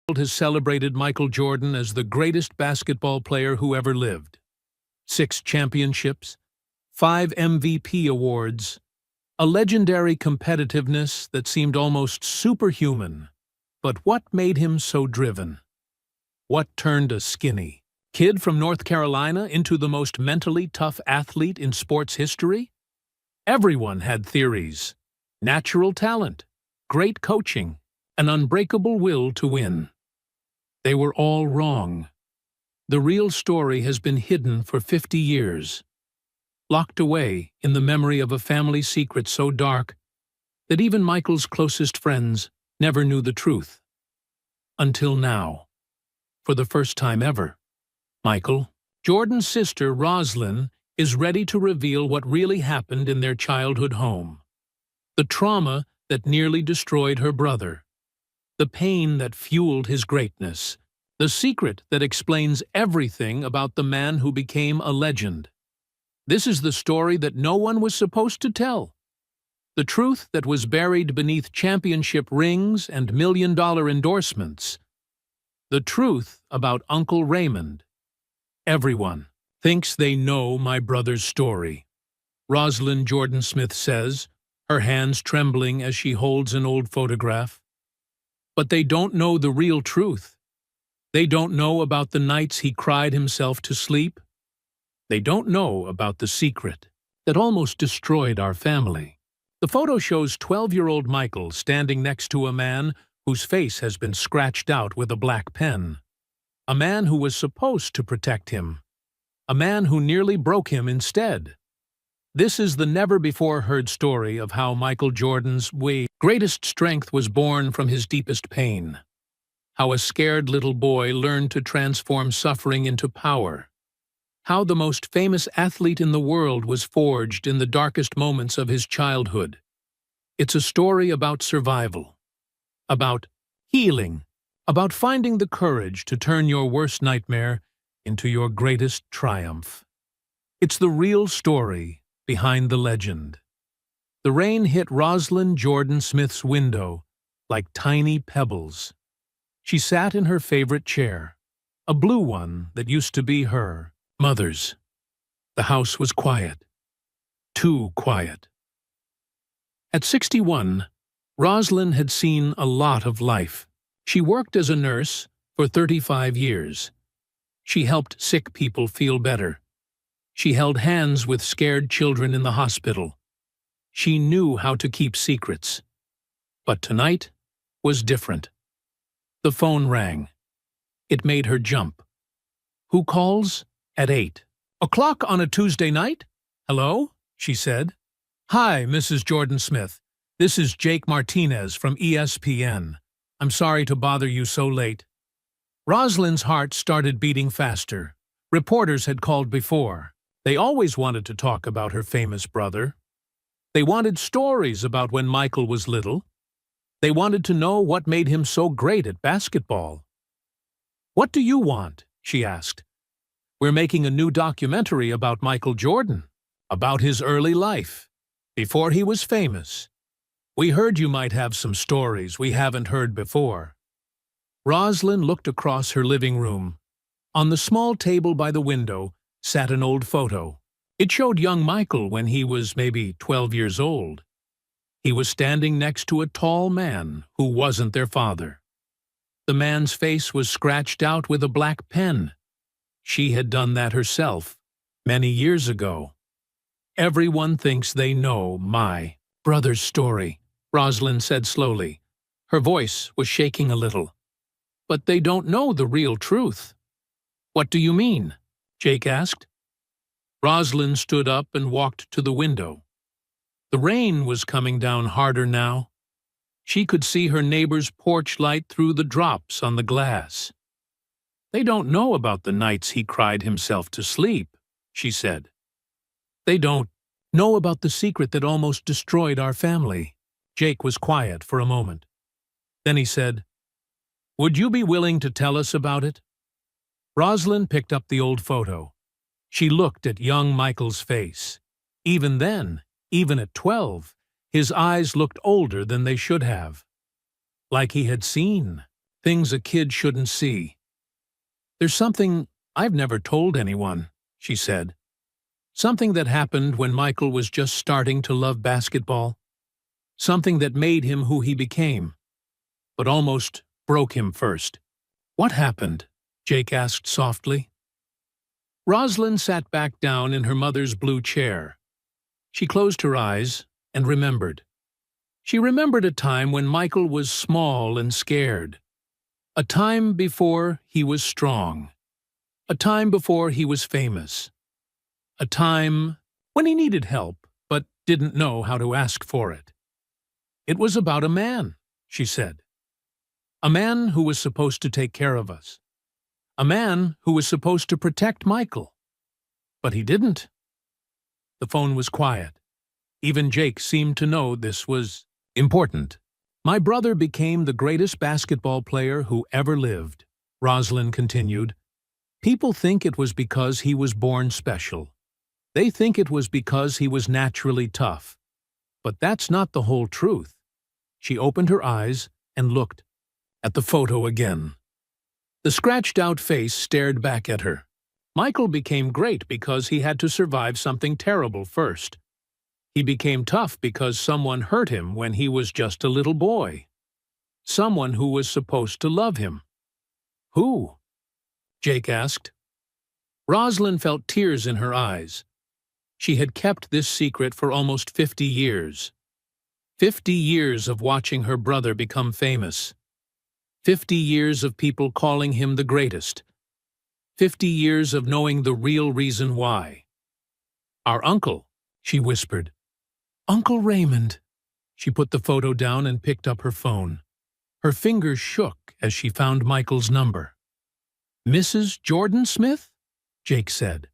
world has celebrated Michael Jordan as the greatest basketball player who ever lived. 6 championships, 5 MVP awards, a legendary competitiveness that seemed almost superhuman. But what made him so driven? What turned a skinny kid from North Carolina into the most mentally tough athlete in sports history? Everyone had theories: natural talent, great coaching, an unbreakable will to win. They were all wrong. The real story has been hidden for 50 years, locked away in the memory of a family secret so dark that even Michael's closest friends never knew the truth. Until now. For the first time ever, Michael, Jordan's sister Roslyn, is ready to reveal what really happened in their childhood home. The trauma that nearly destroyed her brother. The pain that fueled his greatness. The secret that explains everything about the man who became a legend. This is the story that no one was supposed to tell. The truth that was buried beneath championship rings and million-dollar endorsements. The truth about Uncle Raymond. Everyone thinks they know my brother's story, Roslyn Jordan Smith says, her hands trembling as she holds an old photograph. But they don't know the real truth. They don't know about the nights he cried himself to sleep. They don't know about the secret that almost destroyed our family. The photo shows 12-year-old Michael standing next to a man whose face has been scratched out with a black pen. A man who was supposed to protect him. A man who nearly broke him instead. This is the never-before-heard story of how Michael Jordan's greatest strength was born from his deepest pain. How a scared little boy learned to transform suffering into power. How the most famous athlete in the world was forged in the darkest moments of his childhood. It's a story about survival, about healing, about finding the courage to turn your worst nightmare into your greatest triumph. It's the real story behind the legend. The rain hit Roslyn Jordan Smith's window like tiny pebbles. She sat in her favorite chair, a blue one that used to be her mother's. The house was quiet. Too quiet. At 61, Roslyn had seen a lot of life. She worked as a nurse for 35 years. She helped sick people feel better. She held hands with scared children in the hospital. She knew how to keep secrets. But tonight was different. The phone rang. It made her jump. Who calls? At 8 o'clock on a Tuesday night? Hello? She said. Hi, Mrs. Jordan Smith. This is Jake Martinez from ESPN. I'm sorry to bother you so late. Roslyn's heart started beating faster. Reporters had called before. They always wanted to talk about her famous brother. They wanted stories about when Michael was little. They wanted to know what made him so great at basketball. What do you want? She asked. We're making a new documentary about Michael Jordan, about his early life, before he was famous. We heard you might have some stories we haven't heard before. Roslyn looked across her living room. On the small table by the window sat an old photo. It showed young Michael when he was maybe 12 years old. He was standing next to a tall man who wasn't their father. The man's face was scratched out with a black pen. She had done that herself, many years ago. Everyone thinks they know my brother's story, Roslyn said slowly. Her voice was shaking a little. But they don't know the real truth. What do you mean? Jake asked. Roslyn stood up and walked to the window. The rain was coming down harder now. She could see her neighbor's porch light through the drops on the glass. They don't know about the nights he cried himself to sleep, she said. They don't know about the secret that almost destroyed our family. Jake was quiet for a moment. Then he said, Would you be willing to tell us about it? Roslyn picked up the old photo. She looked at young Michael's face. Even then, even at 12, his eyes looked older than they should have. Like he had seen Things a kid shouldn't see. There's something I've never told anyone, she said. Something that happened when Michael was just starting to love basketball. Something that made him who he became, but almost broke him first. What happened? Jake asked softly. Rosalind sat back down in her mother's blue chair. She closed her eyes and remembered. She remembered a time when Michael was small and scared. A time before he was strong. A time before he was famous. A time when he needed help, but didn't know how to ask for it. It was about a man, she said. A man who was supposed to take care of us. A man who was supposed to protect Michael. But he didn't. The phone was quiet. Even Jake seemed to know this was important. My brother became the greatest basketball player who ever lived, Rosalind continued. People think it was because he was born special. They think it was because he was naturally tough. But that's not the whole truth. She opened her eyes and looked at the photo again. The scratched-out face stared back at her. Michael became great because he had to survive something terrible first. He became tough because someone hurt him when he was just a little boy. Someone who was supposed to love him. Who? Jake asked. Rosalind felt tears in her eyes. She had kept this secret for almost 50 years. 50 years of watching her brother become famous. 50 years of people calling him the greatest. 50 years of knowing the real reason why. Our uncle, she whispered. Uncle Raymond. She put the photo down and picked up her phone. Her fingers shook as she found Michael's number. Mrs. Jordan Smith? Jake said.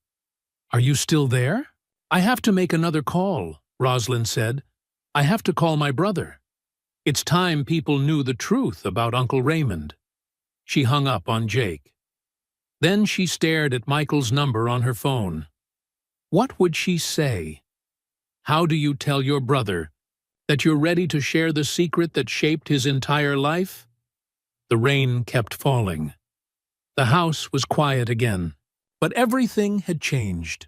Are you still there? I have to make another call, Rosalind said. I have to call my brother. It's time people knew the truth about Uncle Raymond. She hung up on Jake. Then she stared at Michael's number on her phone. What would she say? How do you tell your brother that you're ready to share the secret that shaped his entire life? The rain kept falling. The house was quiet again, but everything had changed.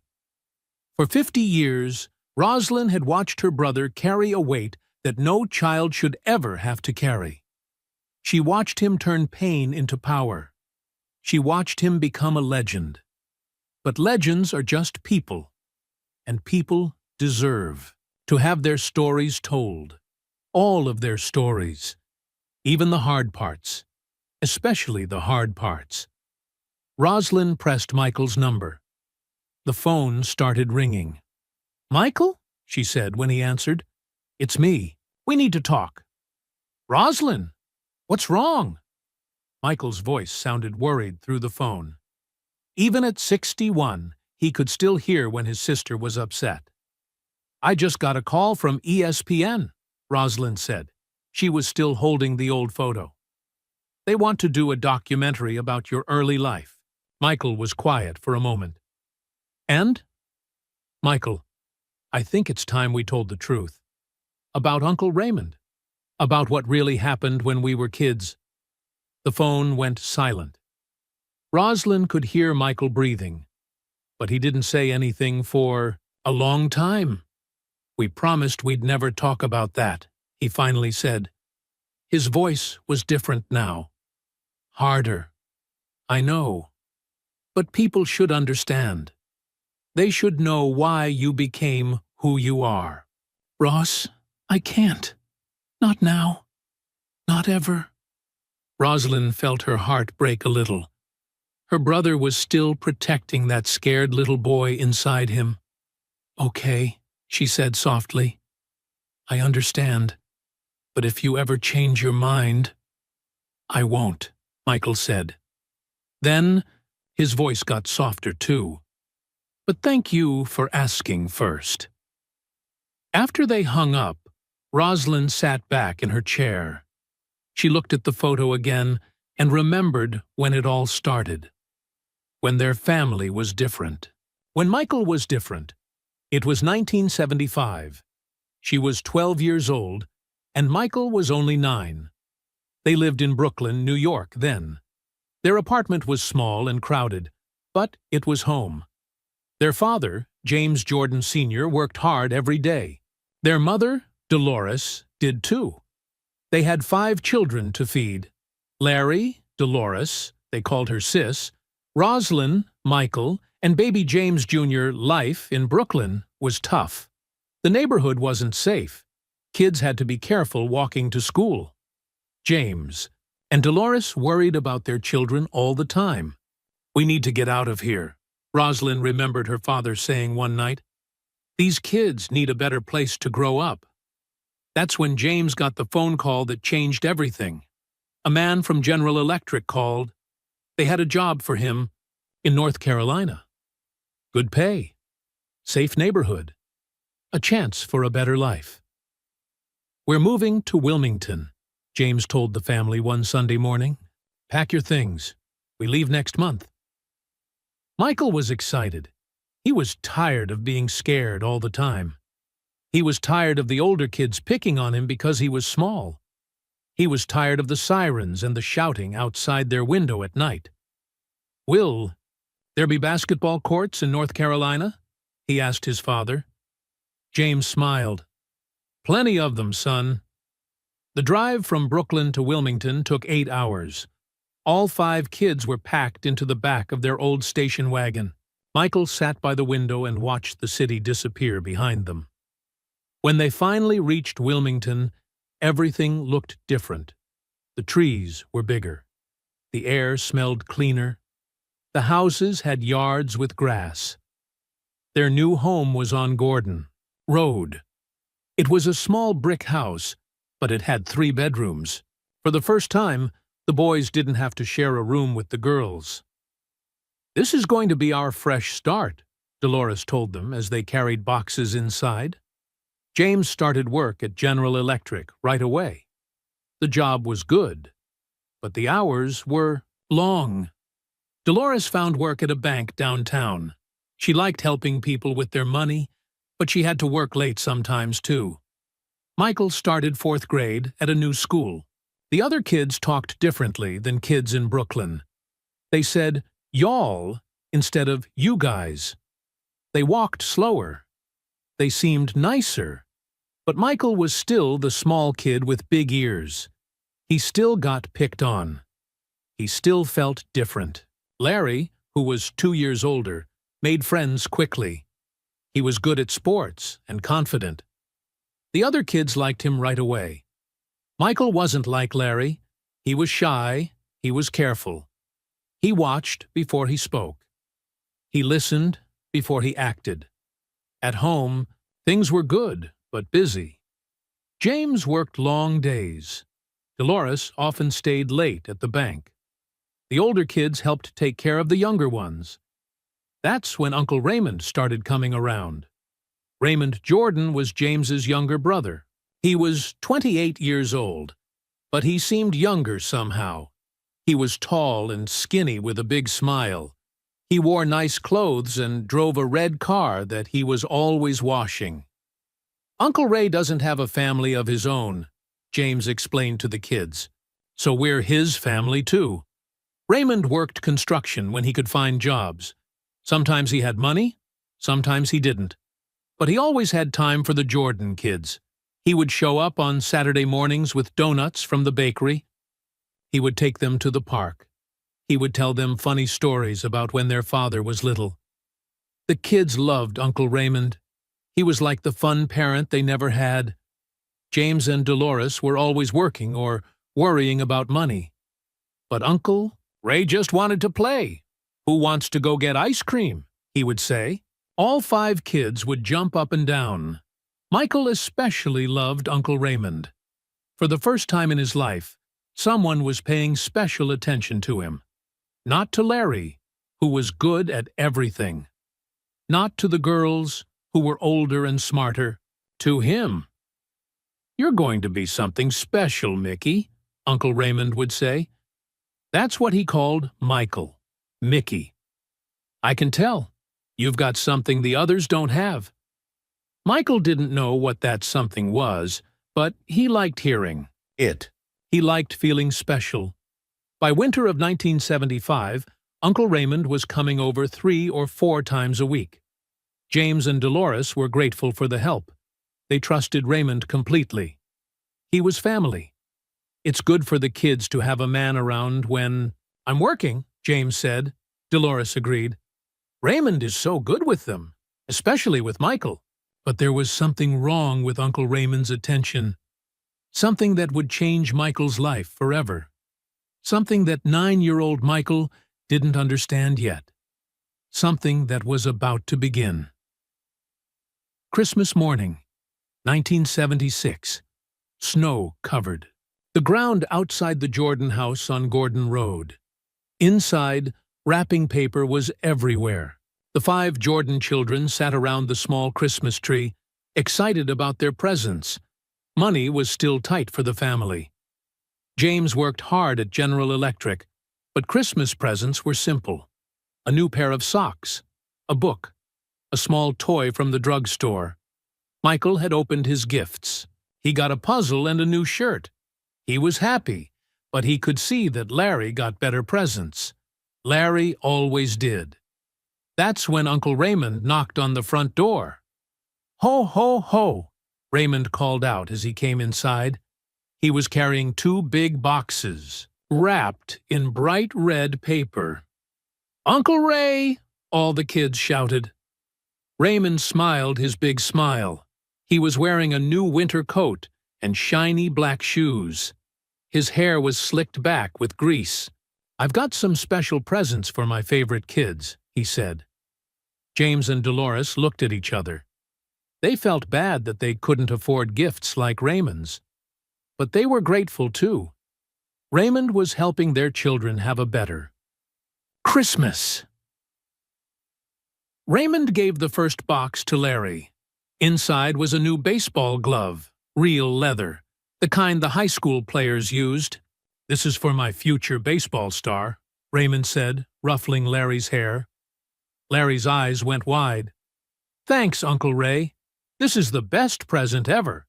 For 50 years, Rosalind had watched her brother carry a weight that no child should ever have to carry. She watched him turn pain into power. She watched him become a legend. But legends are just people, and people deserve to have their stories told. All of their stories, even the hard parts, especially the hard parts. Rosalind pressed Michael's number. The phone started ringing. Michael? She said when he answered. It's me. We need to talk. Rosalind, what's wrong? Michael's voice sounded worried through the phone. Even at 61, he could still hear when his sister was upset. I just got a call from ESPN, Rosalind said. She was still holding the old photo. They want to do a documentary about your early life. Michael was quiet for a moment. And? Michael, I think it's time we told the truth. About Uncle Raymond. About what really happened when we were kids. The phone went silent. Rosalind could hear Michael breathing, but he didn't say anything for a long time. We promised we'd never talk about that, he finally said. His voice was different now. Harder. I know. But people should understand. They should know why you became who you are. Ross, I can't. Not now. Not ever. Rosalind felt her heart break a little. Her brother was still protecting that scared little boy inside him. Okay, she said softly. I understand. But if you ever change your mind... I won't, Michael said. Then his voice got softer too. But thank you for asking first. After they hung up, Rosalind sat back in her chair. She looked at the photo again and remembered when it all started. When their family was different. When Michael was different. It was 1975. She was 12 years old, and Michael was only 9. They lived in Brooklyn, New York, then. Their apartment was small and crowded, but it was home. Their father, James Jordan Sr., worked hard every day. Their mother, Dolores, did too. They had 5 children to feed. Larry, Dolores, they called her Sis, Roslyn, Michael, and baby James Jr. Life in Brooklyn was tough. The neighborhood wasn't safe. Kids had to be careful walking to school. James and Dolores worried about their children all the time. "We need to get out of here," Roslyn remembered her father saying one night. "These kids need a better place to grow up." That's when James got the phone call that changed everything. A man from General Electric called. They had a job for him in North Carolina. Good pay, safe neighborhood, a chance for a better life. "We're moving to Wilmington," James told the family one Sunday morning. "Pack your things. We leave next month." Michael was excited. He was tired of being scared all the time. He was tired of the older kids picking on him because he was small. He was tired of the sirens and the shouting outside their window at night. "Will there be basketball courts in North Carolina?" he asked his father. James smiled. "Plenty of them, son." The drive from Brooklyn to Wilmington took 8 hours. All 5 kids were packed into the back of their old station wagon. Michael sat by the window and watched the city disappear behind them. When they finally reached Wilmington, everything looked different. The trees were bigger. The air smelled cleaner. The houses had yards with grass. Their new home was on Gordon Road. It was a small brick house, but it had 3 bedrooms. For the first time, the boys didn't have to share a room with the girls. "This is going to be our fresh start," Dolores told them as they carried boxes inside. James started work at General Electric right away. The job was good, but the hours were long. Dolores found work at a bank downtown. She liked helping people with their money, but she had to work late sometimes too. Michael started 4th grade at a new school. The other kids talked differently than kids in Brooklyn. They said "y'all" instead of "you guys." They walked slower. They seemed nicer. But Michael was still the small kid with big ears. He still got picked on. He still felt different. Larry, who was 2 years older, made friends quickly. He was good at sports and confident. The other kids liked him right away. Michael wasn't like Larry. He was shy. He was careful. He watched before he spoke. He listened before he acted. At home, things were good, but busy. James worked long days. Dolores often stayed late at the bank. The older kids helped take care of the younger ones. That's when Uncle Raymond started coming around. Raymond Jordan was James's younger brother. He was 28 years old, but he seemed younger somehow. He was tall and skinny with a big smile. He wore nice clothes and drove a red car that he was always washing. "Uncle Ray doesn't have a family of his own," James explained to the kids. "So we're his family too." Raymond worked construction when he could find jobs. Sometimes he had money, sometimes he didn't. But he always had time for the Jordan kids. He would show up on Saturday mornings with donuts from the bakery. He would take them to the park. He would tell them funny stories about when their father was little. The kids loved Uncle Raymond. He was like the fun parent they never had. James and Dolores were always working or worrying about money. But Uncle Ray just wanted to play. "Who wants to go get ice cream?" he would say. All 5 kids would jump up and down. Michael especially loved Uncle Raymond. For the first time in his life, someone was paying special attention to him. Not to Larry, who was good at everything. Not to the girls, who were older and smarter. To him. "You're going to be something special, Mickey," Uncle Raymond would say. That's what he called Michael, Mickey. "I can tell. You've got something the others don't have." Michael didn't know what that something was, but he liked hearing it. He liked feeling special. By winter of 1975, Uncle Raymond was coming over 3 or 4 times a week. James and Dolores were grateful for the help. They trusted Raymond completely. He was family. It's good for the kids to have a man around when— "I'm working," James said. Dolores agreed. "Raymond is so good with them, especially with Michael." But there was something wrong with Uncle Raymond's attention. Something that would change Michael's life forever. Something that 9-year-old Michael didn't understand yet. Something that was about to begin. Christmas morning, 1976. Snow covered the ground outside the Jordan house on Gordon Road. Inside, wrapping paper was everywhere. The 5 Jordan children sat around the small Christmas tree, excited about their presents. Money was still tight for the family. James worked hard at General Electric, but Christmas presents were simple. A new pair of socks, a book, a small toy from the drugstore. Michael had opened his gifts. He got a puzzle and a new shirt. He was happy, but he could see that Larry got better presents. Larry always did. That's when Uncle Raymond knocked on the front door. "Ho, ho, ho," Raymond called out as he came inside. He was carrying 2 big boxes, wrapped in bright red paper. "Uncle Ray!" all the kids shouted. Raymond smiled his big smile. He was wearing a new winter coat and shiny black shoes. His hair was slicked back with grease. "I've got some special presents for my favorite kids," he said. James and Dolores looked at each other. They felt bad that they couldn't afford gifts like Raymond's. But they were grateful too. Raymond was helping their children have a better Christmas. Raymond gave the first box to Larry. Inside was a new baseball glove, real leather, the kind the high school players used. "This is for my future baseball star," Raymond said, ruffling Larry's hair. Larry's eyes went wide. "Thanks, Uncle Ray. This is the best present ever."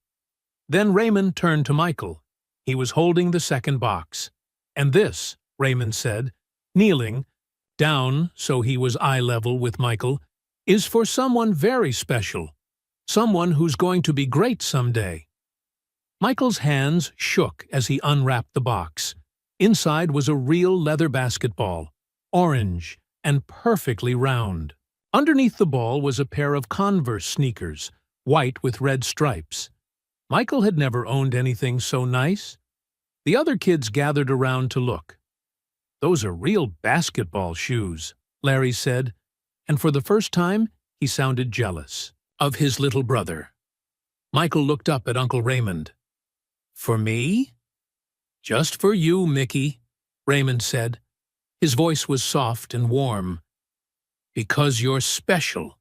Then Raymond turned to Michael. He was holding the second box. "And this," Raymond said, kneeling down so he was eye level with Michael, "is for someone very special. Someone who's going to be great someday." Michael's hands shook as he unwrapped the box. Inside was a real leather basketball, orange and perfectly round. Underneath the ball was a pair of Converse sneakers, white with red stripes. Michael had never owned anything so nice. The other kids gathered around to look. "Those are real basketball shoes," Larry said, and for the first time he sounded jealous of his little brother. Michael looked up at Uncle Raymond. "For me?" "Just for you, Mickey," Raymond said. His voice was soft and warm. "Because you're special.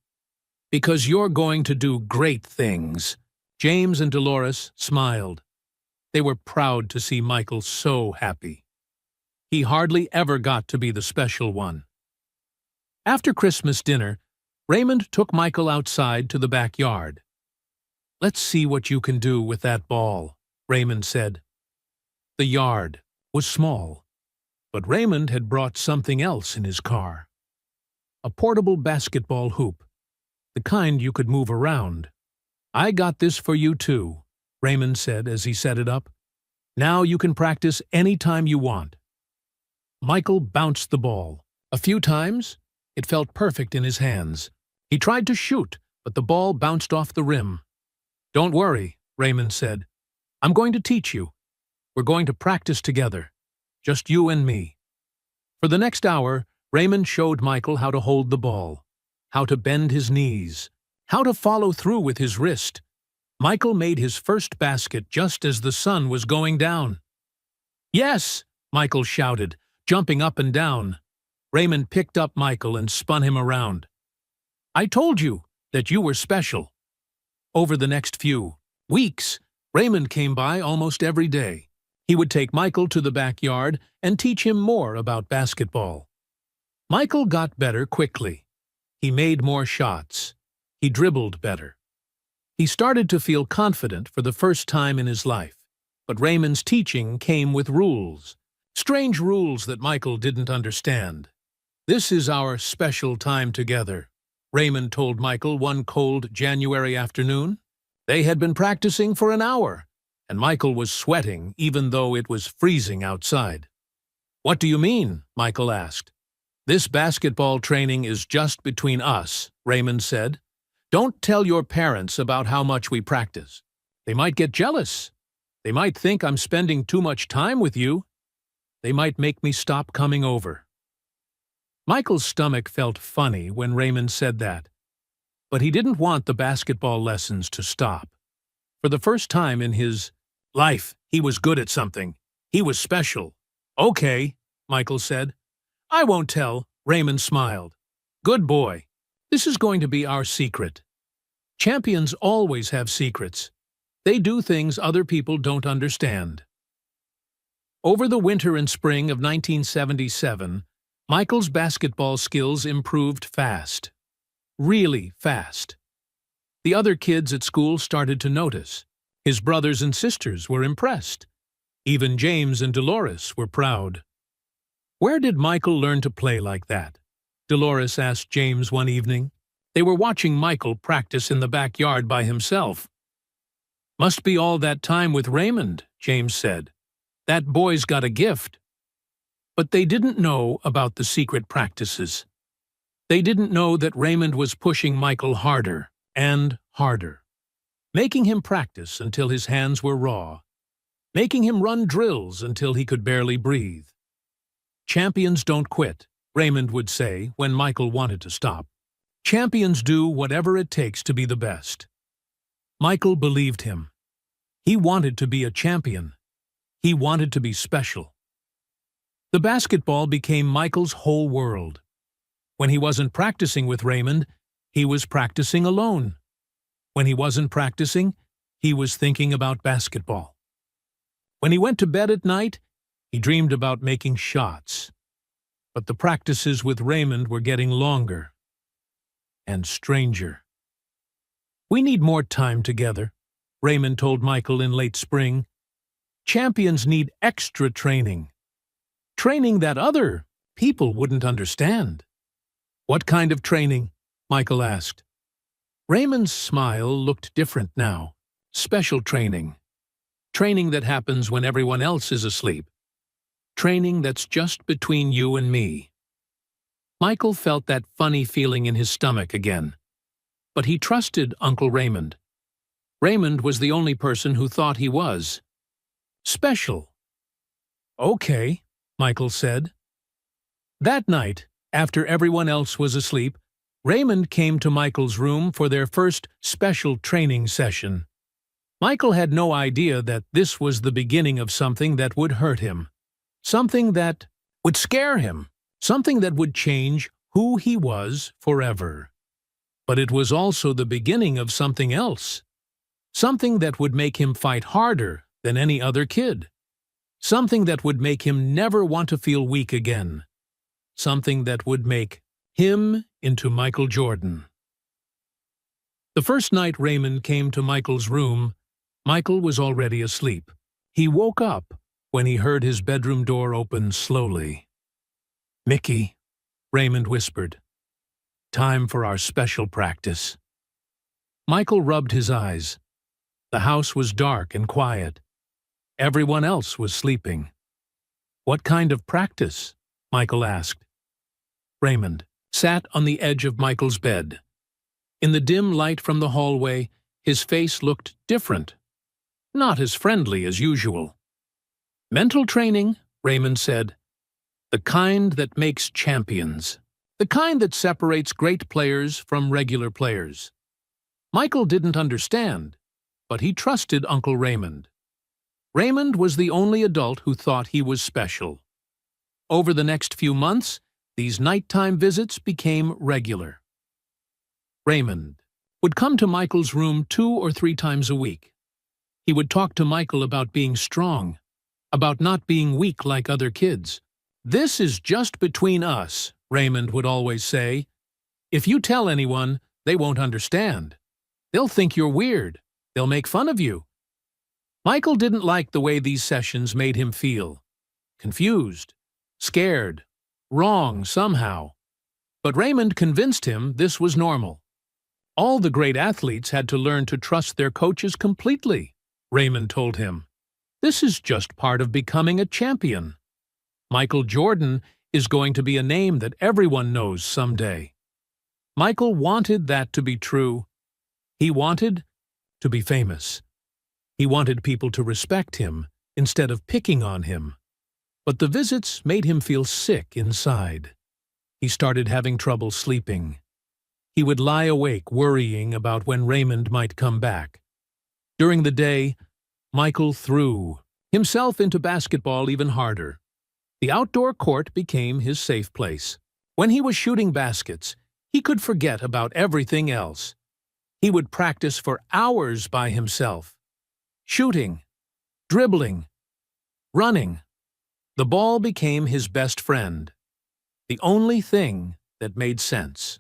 Because you're going to do great things." James and Dolores smiled. They were proud to see Michael so happy. He hardly ever got to be the special one. After Christmas dinner, Raymond took Michael outside to the backyard. "Let's see what you can do with that ball," Raymond said. The yard was small, but Raymond had brought something else in his car. A portable basketball hoop, the kind you could move around. "I got this for you too," Raymond said as he set it up. "Now you can practice any time you want." Michael bounced the ball. A few times, it felt perfect in his hands. He tried to shoot, but the ball bounced off the rim. "Don't worry," Raymond said. "I'm going to teach you. We're going to practice together, just you and me." For the next hour, Raymond showed Michael how to hold the ball, how to bend his knees, how to follow through with his wrist. Michael made his first basket just as the sun was going down. "Yes!" Michael shouted, jumping up and down. Raymond picked up Michael and spun him around. "I told you that you were special." Over the next few weeks, Raymond came by almost every day. He would take Michael to the backyard and teach him more about basketball. Michael got better quickly. He made more shots. He dribbled better. He started to feel confident for the first time in his life. But Raymond's teaching came with rules. Strange rules that Michael didn't understand. "This is our special time together," Raymond told Michael one cold January afternoon. They had been practicing for an hour, and Michael was sweating even though it was freezing outside. "What do you mean?" Michael asked. "This basketball training is just between us," Raymond said. "Don't tell your parents about how much we practice. They might get jealous. They might think I'm spending too much time with you. They might make me stop coming over." Michael's stomach felt funny when Raymond said that, but he didn't want the basketball lessons to stop. For the first time in his life, he was good at something. He was special. "Okay," Michael said. "I won't tell," Raymond smiled. "Good boy. This is going to be our secret." Champions always have secrets. They do things other people don't understand. Over the winter and spring of 1977, Michael's basketball skills improved fast. Really fast. The other kids at school started to notice. His brothers and sisters were impressed. Even James and Dolores were proud. "Where did Michael learn to play like that?" Dolores asked James one evening. They were watching Michael practice in the backyard by himself. "Must be all that time with Raymond," James said. "That boy's got a gift." But they didn't know about the secret practices. They didn't know that Raymond was pushing Michael harder and harder, making him practice until his hands were raw, making him run drills until he could barely breathe. "Champions don't quit," Raymond would say when Michael wanted to stop. "Champions do whatever it takes to be the best." Michael believed him. He wanted to be a champion. He wanted to be special. The basketball became Michael's whole world. When he wasn't practicing with Raymond, he was practicing alone. When he wasn't practicing, he was thinking about basketball. When he went to bed at night, he dreamed about making shots. But the practices with Raymond were getting longer and stranger. "We need more time together," Raymond told Michael in late spring. "Champions need extra training. Training that other people wouldn't understand." "What kind of training?" Michael asked. Raymond's smile looked different now. "Special training. Training that happens when everyone else is asleep. Training that's just between you and me." Michael felt that funny feeling in his stomach again. But he trusted Uncle Raymond. Raymond was the only person who thought he was special. "Okay," Michael said. That night, after everyone else was asleep, Raymond came to Michael's room for their first special training session. Michael had no idea that this was the beginning of something that would hurt him, something that would scare him, something that would change who he was forever. But it was also the beginning of something else, something that would make him fight harder than any other kid, something that would make him never want to feel weak again, something that would make him into Michael Jordan. The first night Raymond came to Michael's room, Michael was already asleep. He woke up when he heard his bedroom door open slowly. "Mickey," Raymond whispered. "Time for our special practice." Michael rubbed his eyes. The house was dark and quiet. Everyone else was sleeping. "What kind of practice?" Michael asked. Raymond sat on the edge of Michael's bed. In the dim light from the hallway, his face looked different, not as friendly as usual. "Mental training," Raymond said. "The kind that makes champions. The kind that separates great players from regular players." Michael didn't understand, but he trusted Uncle Raymond. Raymond was the only adult who thought he was special. Over the next few months, these nighttime visits became regular. Raymond would come to Michael's room 2 or 3 times a week. He would talk to Michael about being strong, about not being weak like other kids. "This is just between us," Raymond would always say. "If you tell anyone, they won't understand. They'll think you're weird. They'll make fun of you." Michael didn't like the way these sessions made him feel. Confused, scared, wrong somehow. But Raymond convinced him this was normal. All the great athletes had to learn to trust their coaches completely, Raymond told him. This is just part of becoming a champion. Michael Jordan is going to be a name that everyone knows someday. Michael wanted that to be true. He wanted to be famous. He wanted people to respect him instead of picking on him. But the visits made him feel sick inside. He started having trouble sleeping. He would lie awake worrying about when Raymond might come back. During the day, Michael threw himself into basketball even harder. The outdoor court became his safe place. When he was shooting baskets, he could forget about everything else. He would practice for hours by himself. Shooting, dribbling, running. The ball became his best friend. The only thing that made sense.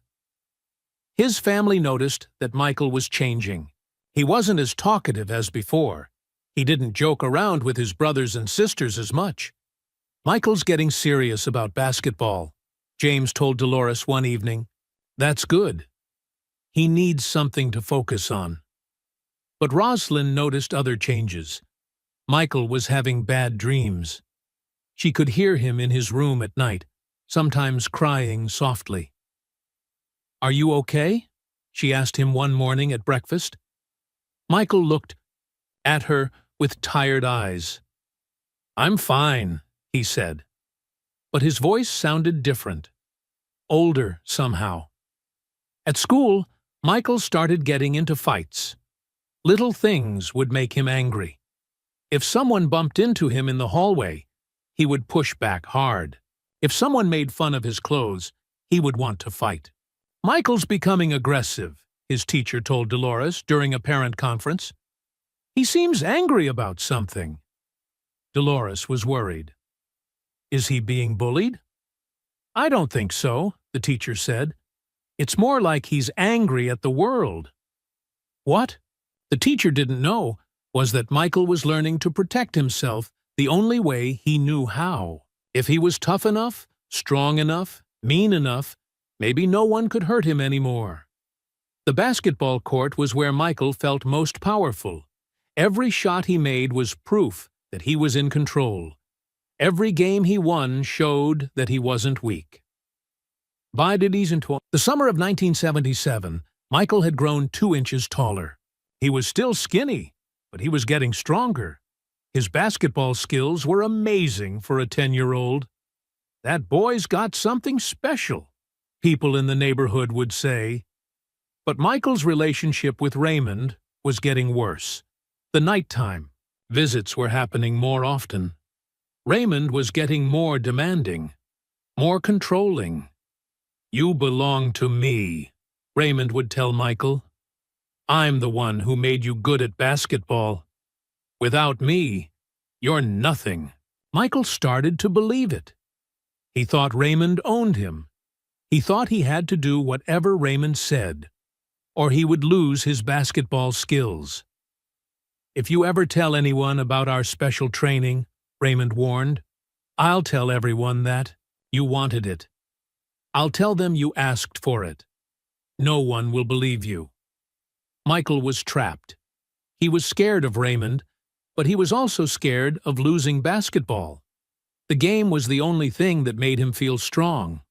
His family noticed that Michael was changing. He wasn't as talkative as before. He didn't joke around with his brothers and sisters as much. Michael's getting serious about basketball, James told Dolores one evening. That's good. He needs something to focus on. But Rosalind noticed other changes. Michael was having bad dreams. She could hear him in his room at night, sometimes crying softly. Are you okay? She asked him one morning at breakfast. Michael looked at her with tired eyes. I'm fine, he said. But his voice sounded different, older somehow. At school, Michael started getting into fights. Little things would make him angry. If someone bumped into him in the hallway, he would push back hard. If someone made fun of his clothes, he would want to fight. Michael's becoming aggressive, his teacher told Dolores during a parent conference. He seems angry about something. Dolores was worried. Is he being bullied? I don't think so, the teacher said. It's more like he's angry at the world. What the teacher didn't know was that Michael was learning to protect himself the only way he knew how. If he was tough enough, strong enough, mean enough, maybe no one could hurt him anymore. The basketball court was where Michael felt most powerful. Every shot he made was proof that he was in control. Every game he won showed that he wasn't weak. The summer of 1977, Michael had grown 2 inches taller. He was still skinny, but he was getting stronger. His basketball skills were amazing for a 10-year-old. That boy's got something special, people in the neighborhood would say. But Michael's relationship with Raymond was getting worse. The nighttime visits were happening more often. Raymond was getting more demanding, more controlling. You belong to me, Raymond would tell Michael. I'm the one who made you good at basketball. Without me, you're nothing. Michael started to believe it. He thought Raymond owned him. He thought he had to do whatever Raymond said, or he would lose his basketball skills. If you ever tell anyone about our special training, Raymond warned, I'll tell everyone that you wanted it. I'll tell them you asked for it. No one will believe you. Michael was trapped. He was scared of Raymond, but he was also scared of losing basketball. The game was the only thing that made him feel strong.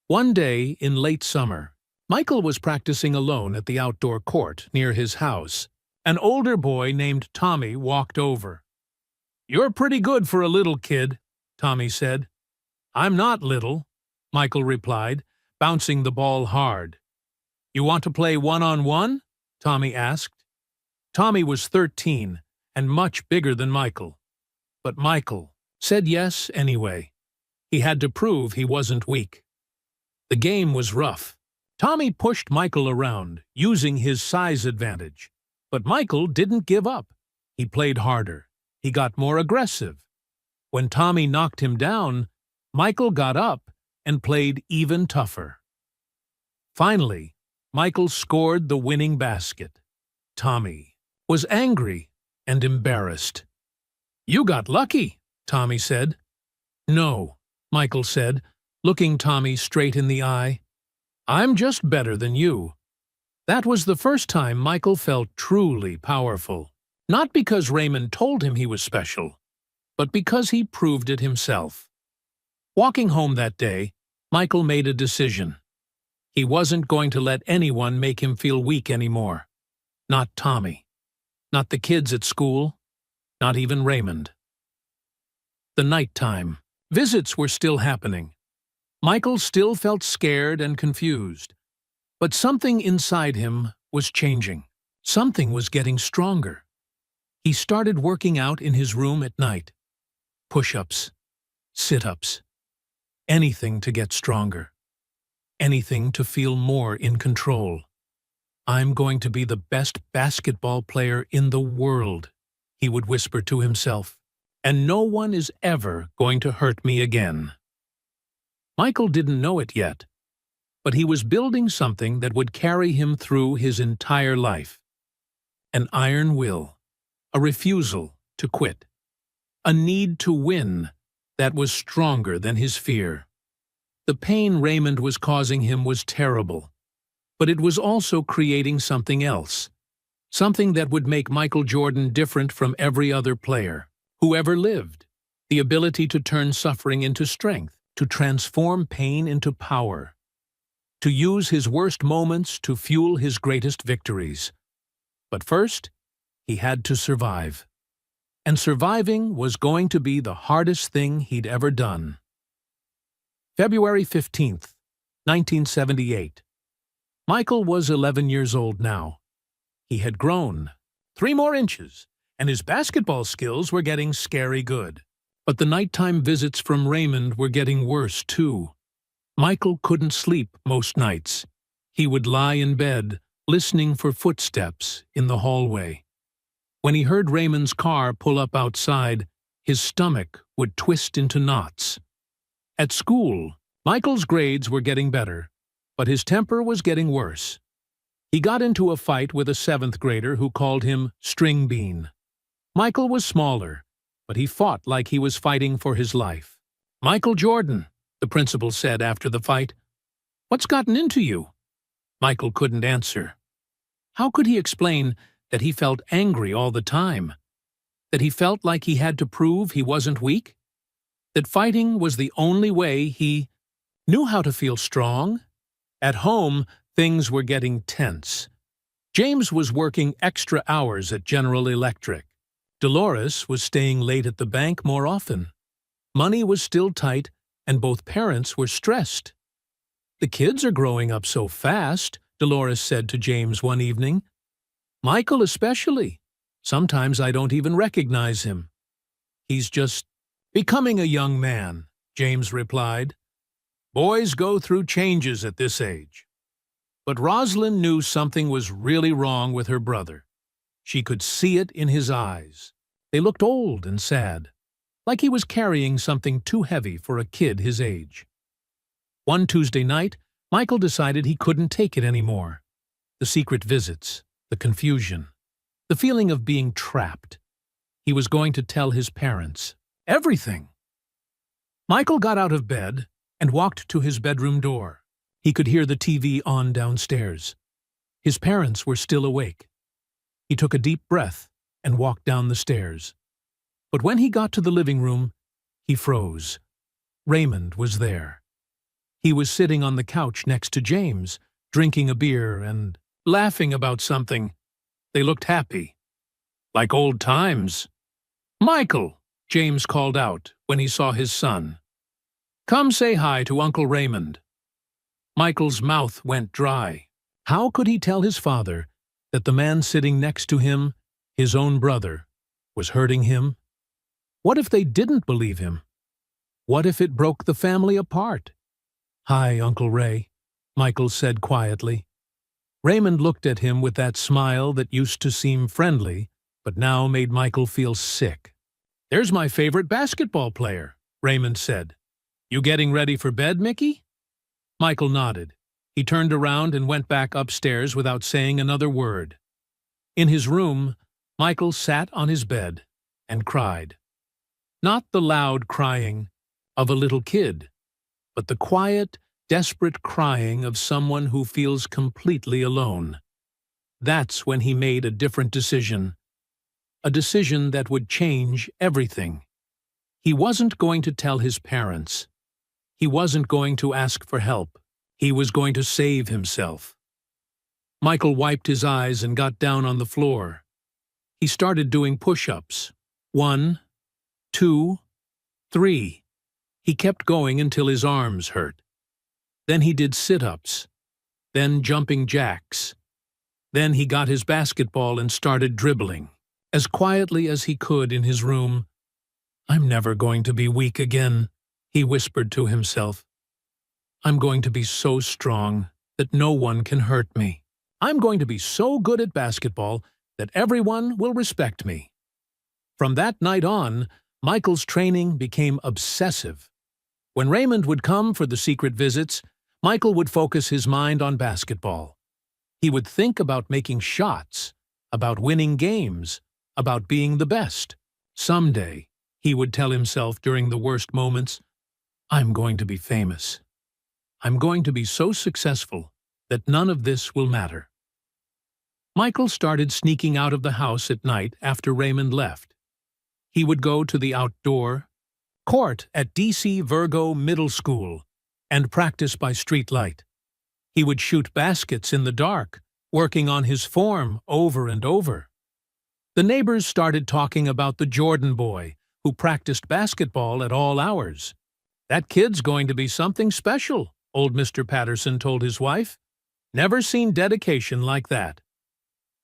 One day in late summer, Michael was practicing alone at the outdoor court near his house. An older boy named Tommy walked over. You're pretty good for a little kid, Tommy said. I'm not little, Michael replied, bouncing the ball hard. You want to play one-on-one? Tommy asked. Tommy was 13 and much bigger than Michael. But Michael said yes anyway. He had to prove he wasn't weak. The game was rough. Tommy pushed Michael around, using his size advantage. But Michael didn't give up. He played harder. He got more aggressive. When Tommy knocked him down, Michael got up and played even tougher. Finally, Michael scored the winning basket. Tommy was angry, and embarrassed. "You got lucky," Tommy said. "No," Michael said, looking Tommy straight in the eye. "I'm just better than you." That was the first time Michael felt truly powerful. Not because Raymond told him he was special, but because he proved it himself. Walking home that day, Michael made a decision. He wasn't going to let anyone make him feel weak anymore. Not Tommy. Not the kids at school. Not even Raymond. The nighttime. Visits were still happening. Michael still felt scared and confused. But something inside him was changing. Something was getting stronger. He started working out in his room at night. Push-ups. Sit-ups. Anything to get stronger. Anything to feel more in control. "I'm going to be the best basketball player in the world," he would whisper to himself, "and no one is ever going to hurt me again." Michael didn't know it yet, but he was building something that would carry him through his entire life. An iron will, a refusal to quit, a need to win that was stronger than his fear. The pain Raymond was causing him was terrible, but it was also creating something else, something that would make Michael Jordan different from every other player who ever lived, the ability to turn suffering into strength, to transform pain into power, to use his worst moments to fuel his greatest victories. But first, he had to survive. And surviving was going to be the hardest thing he'd ever done. February 15th, 1978. Michael was 11 years old now. He had grown 3 more inches, and his basketball skills were getting scary good. But the nighttime visits from Raymond were getting worse, too. Michael couldn't sleep most nights. He would lie in bed, listening for footsteps in the hallway. When he heard Raymond's car pull up outside, his stomach would twist into knots. At school, Michael's grades were getting better, but his temper was getting worse. He got into a fight with a 7th grader who called him String Bean. Michael was smaller, but he fought like he was fighting for his life. "Michael Jordan," the principal said after the fight, "what's gotten into you?" Michael couldn't answer. How could he explain that he felt angry all the time? That he felt like he had to prove he wasn't weak? That fighting was the only way he knew how to feel strong? At home, things were getting tense. James was working extra hours at General Electric. Dolores was staying late at the bank more often. Money was still tight, and both parents were stressed. "The kids are growing up so fast," Dolores said to James one evening. "Michael especially. Sometimes I don't even recognize him." "He's just becoming a young man," James replied. "Boys go through changes at this age." But Rosalind knew something was really wrong with her brother. She could see it in his eyes. They looked old and sad, like he was carrying something too heavy for a kid his age. One Tuesday night, Michael decided he couldn't take it anymore. The secret visits, the confusion, the feeling of being trapped. He was going to tell his parents everything. Michael got out of bed and walked to his bedroom door. He could hear the TV on downstairs. His parents were still awake. He took a deep breath and walked down the stairs. But when he got to the living room, he froze. Raymond was there. He was sitting on the couch next to James, drinking a beer and laughing about something. They looked happy. Like old times. "Michael," James called out when he saw his son. "Come say hi to Uncle Raymond." Michael's mouth went dry. How could he tell his father that the man sitting next to him, his own brother, was hurting him? What if they didn't believe him? What if it broke the family apart? "Hi, Uncle Ray," Michael said quietly. Raymond looked at him with that smile that used to seem friendly, but now made Michael feel sick. "There's my favorite basketball player," Raymond said. "You getting ready for bed, Mickey?" Michael nodded. He turned around and went back upstairs without saying another word. In his room, Michael sat on his bed and cried. Not the loud crying of a little kid, but the quiet, desperate crying of someone who feels completely alone. That's when he made a different decision, a decision that would change everything. He wasn't going to tell his parents. He wasn't going to ask for help. He was going to save himself. Michael wiped his eyes and got down on the floor. He started doing push-ups. 1, 2, 3. He kept going until his arms hurt. Then he did sit-ups. Then jumping jacks. Then he got his basketball and started dribbling, as quietly as he could in his room. "I'm never going to be weak again," he whispered to himself. "I'm going to be so strong that no one can hurt me. I'm going to be so good at basketball that everyone will respect me." From that night on, Michael's training became obsessive. When Raymond would come for the secret visits, Michael would focus his mind on basketball. He would think about making shots, about winning games, about being the best. Someday, he would tell himself during the worst moments, "I'm going to be famous. I'm going to be so successful that none of this will matter." Michael started sneaking out of the house at night after Raymond left. He would go to the outdoor court at DC Virgo Middle School and practice by streetlight. He would shoot baskets in the dark, working on his form over and over. The neighbors started talking about the Jordan boy who practiced basketball at all hours. "That kid's going to be something special," old Mr. Patterson told his wife. "Never seen dedication like that."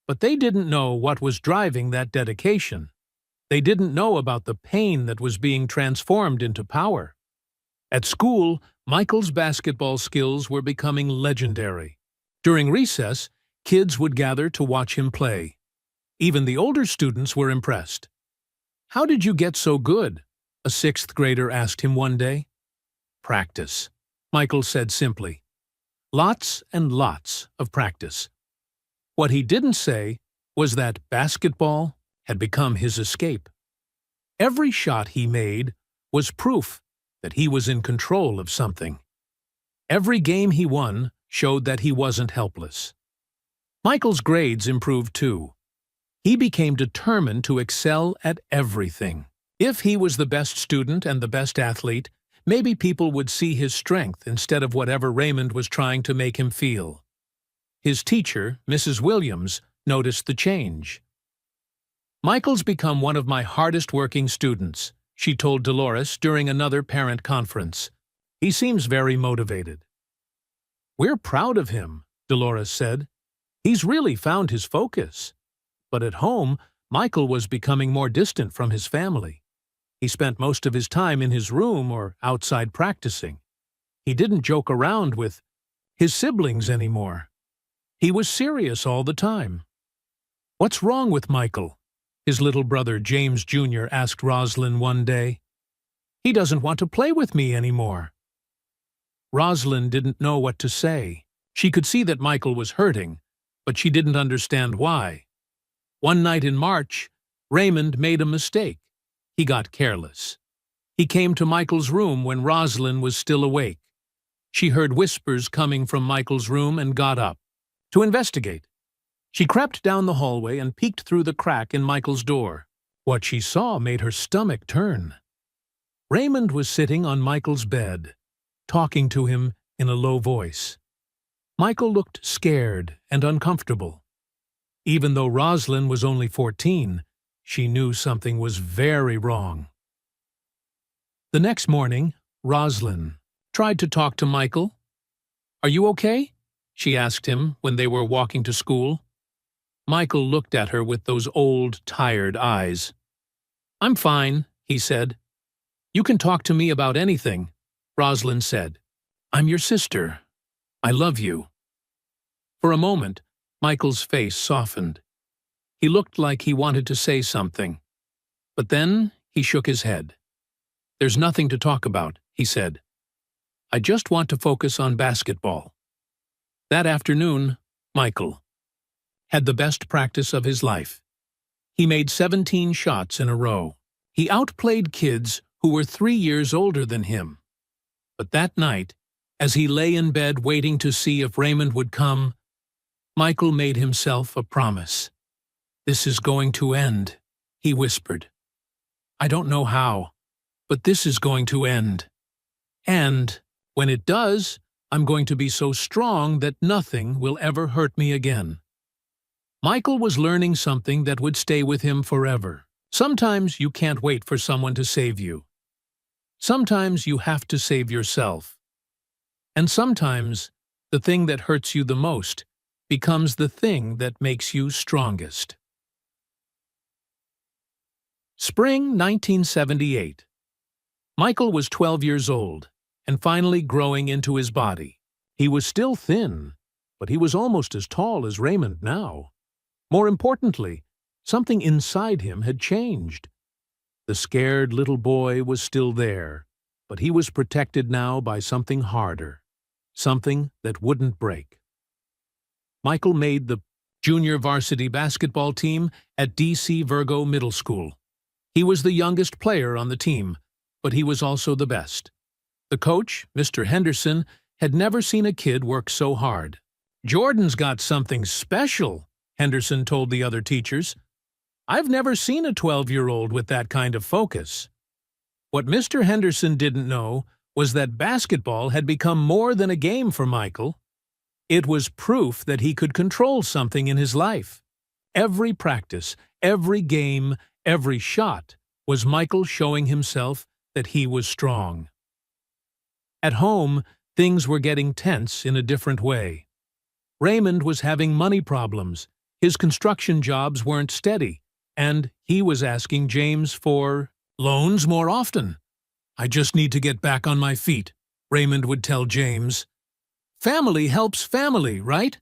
But they didn't know what was driving that dedication. They didn't know about the pain that was being transformed into power. At school, Michael's basketball skills were becoming legendary. During recess, kids would gather to watch him play. Even the older students were impressed. "How did you get so good?" a sixth grader asked him one day. "Practice," Michael said simply. Lots and lots of practice. What he didn't say was that basketball had become his escape. Every shot he made was proof that he was in control of something. Every game he won showed that he wasn't helpless. Michael's grades improved too. He became determined to excel at everything. If he was the best student and the best athlete, maybe people would see his strength instead of whatever Raymond was trying to make him feel. His teacher, Mrs. Williams, noticed the change. "Michael's become one of my hardest-working students," she told Dolores during another parent conference. "He seems very motivated." "We're proud of him," Dolores said. "He's really found his focus." But at home, Michael was becoming more distant from his family. He spent most of his time in his room or outside practicing. He didn't joke around with his siblings anymore. He was serious all the time. "What's wrong with Michael?" his little brother James Jr. asked Roslyn one day. "He doesn't want to play with me anymore." Roslyn didn't know what to say. She could see that Michael was hurting, but she didn't understand why. One night in March, Raymond made a mistake. He got careless. He came to Michael's room when Roslyn was still awake. She heard whispers coming from Michael's room and got up to investigate. She crept down the hallway and peeked through the crack in Michael's door. What she saw made her stomach turn. Raymond was sitting on Michael's bed, talking to him in a low voice. Michael looked scared and uncomfortable. Even though Roslyn was only 14, she knew something was very wrong. The next morning, Roslyn tried to talk to Michael. "Are you okay?" she asked him when they were walking to school. Michael looked at her with those old, tired eyes. "I'm fine," he said. "You can talk to me about anything," Roslyn said. "I'm your sister. I love you." For a moment, Michael's face softened. He looked like he wanted to say something. But then he shook his head. "There's nothing to talk about," he said. "I just want to focus on basketball." That afternoon, Michael had the best practice of his life. He made 17 shots in a row. He outplayed kids who were 3 years older than him. But that night, as he lay in bed waiting to see if Raymond would come, Michael made himself a promise. "This is going to end," he whispered. "I don't know how, but this is going to end. And when it does, I'm going to be so strong that nothing will ever hurt me again." Michael was learning something that would stay with him forever. Sometimes you can't wait for someone to save you. Sometimes you have to save yourself. And sometimes the thing that hurts you the most becomes the thing that makes you strongest. Spring 1978. Michael was 12 years old and finally growing into his body. He was still thin, but he was almost as tall as Raymond now. More importantly, something inside him had changed. The scared little boy was still there, but he was protected now by something harder, something that wouldn't break. Michael made the junior varsity basketball team at DC Virgo Middle School. He was the youngest player on the team, but he was also the best. The coach, Mr. Henderson, had never seen a kid work so hard. "Jordan's got something special," Henderson told the other teachers. "I've never seen a 12-year-old with that kind of focus." What Mr. Henderson didn't know was that basketball had become more than a game for Michael. It was proof that he could control something in his life. Every practice, every game, every shot was Michael showing himself that he was strong. At home, things were getting tense in a different way. Raymond was having money problems, his construction jobs weren't steady, and he was asking James for loans more often. "I just need to get back on my feet," Raymond would tell James. "Family helps family, right?"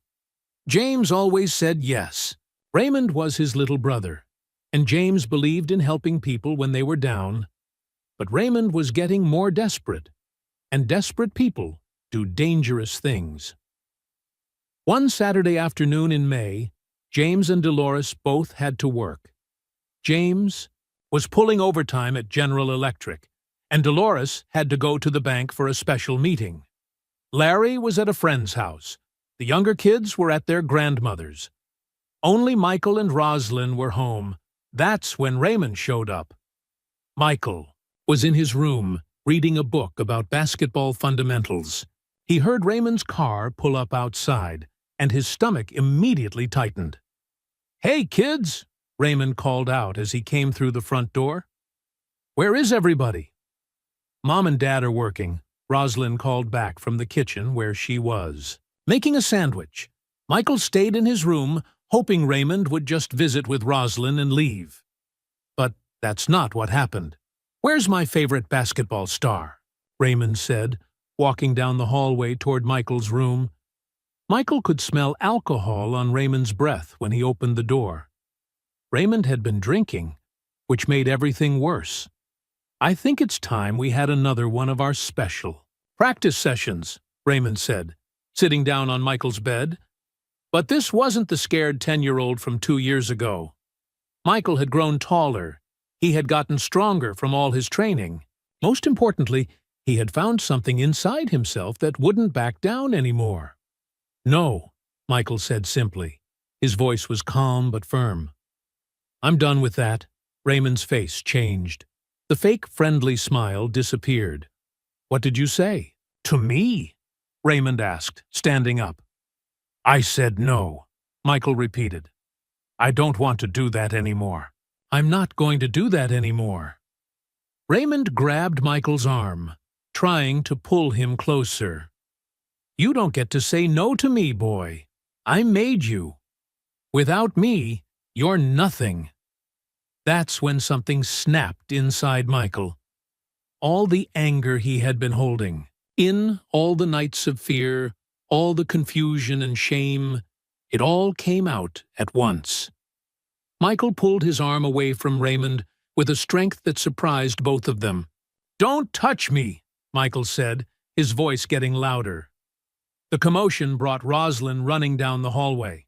James always said yes. Raymond was his little brother, and James believed in helping people when they were down. But Raymond was getting more desperate, and desperate people do dangerous things. One Saturday afternoon in May, James and Dolores both had to work. James was pulling overtime at General Electric, and Dolores had to go to the bank for a special meeting. Larry was at a friend's house. The younger kids were at their grandmother's. Only Michael and Roslyn were home. That's when Raymond showed up. Michael was in his room, reading a book about basketball fundamentals. He heard Raymond's car pull up outside, and his stomach immediately tightened. "Hey, kids!" Raymond called out as he came through the front door. "Where is everybody?" "Mom and Dad are working," Roslyn called back from the kitchen where she was making a sandwich. Michael stayed in his room, hoping Raymond would just visit with Roslyn and leave. But that's not what happened. "Where's my favorite basketball star?" Raymond said, walking down the hallway toward Michael's room. Michael could smell alcohol on Raymond's breath when he opened the door. Raymond had been drinking, which made everything worse. "I think it's time we had another one of our special practice sessions," Raymond said, sitting down on Michael's bed. But this wasn't the scared 10-year-old from 2 years ago. Michael had grown taller. He had gotten stronger from all his training. Most importantly, he had found something inside himself that wouldn't back down anymore. "No," Michael said simply. His voice was calm but firm. "I'm done with that." Raymond's face changed. The fake friendly smile disappeared. "What did you say?" "To me?" Raymond asked, standing up. "I said no," Michael repeated. "I don't want to do that anymore." "I'm not going to do that anymore." Raymond grabbed Michael's arm, trying to pull him closer. "You don't get to say no to me, boy. I made you. Without me, you're nothing." That's when something snapped inside Michael. All the anger he had been holding, all the nights of fear, all the confusion and shame, it all came out at once. Michael pulled his arm away from Raymond with a strength that surprised both of them. "Don't touch me," Michael said, his voice getting louder. The commotion brought Roslyn running down the hallway.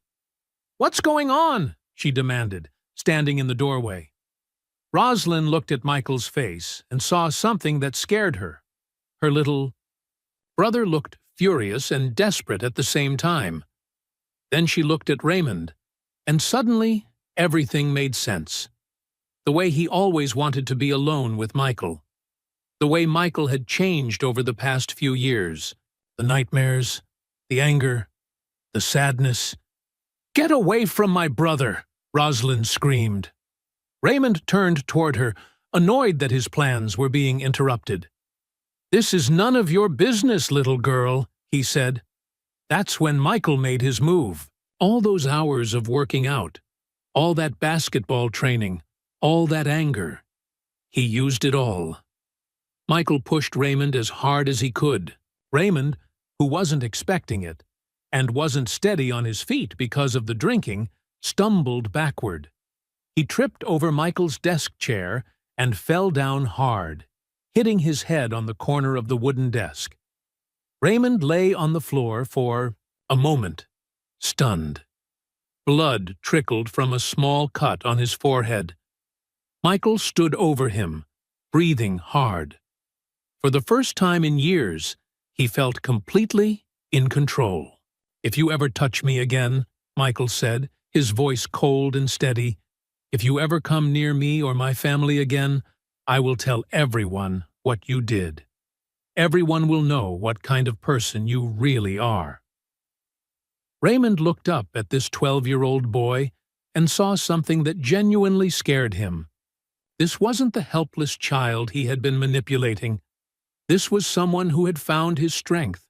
"What's going on?" she demanded, standing in the doorway. Rosalind looked at Michael's face and saw something that scared her. Her little brother looked furious and desperate at the same time. Then she looked at Raymond, and suddenly everything made sense. The way he always wanted to be alone with Michael. The way Michael had changed over the past few years. The nightmares, the anger, the sadness. "Get away from my brother!" Rosalind screamed. Raymond turned toward her, annoyed that his plans were being interrupted. "This is none of your business, little girl," he said. That's when Michael made his move. All those hours of working out, all that basketball training, all that anger. He used it all. Michael pushed Raymond as hard as he could. Raymond, who wasn't expecting it, and wasn't steady on his feet because of the drinking, stumbled backward. He tripped over Michael's desk chair and fell down hard, hitting his head on the corner of the wooden desk. Raymond lay on the floor for a moment, stunned. Blood trickled from a small cut on his forehead. Michael stood over him, breathing hard. For the first time in years, he felt completely in control. "If you ever touch me again," Michael said, his voice cold and steady, "if you ever come near me or my family again, I will tell everyone what you did. Everyone will know what kind of person you really are." Raymond looked up at this 12-year-old boy and saw something that genuinely scared him. This wasn't the helpless child he had been manipulating. This was someone who had found his strength.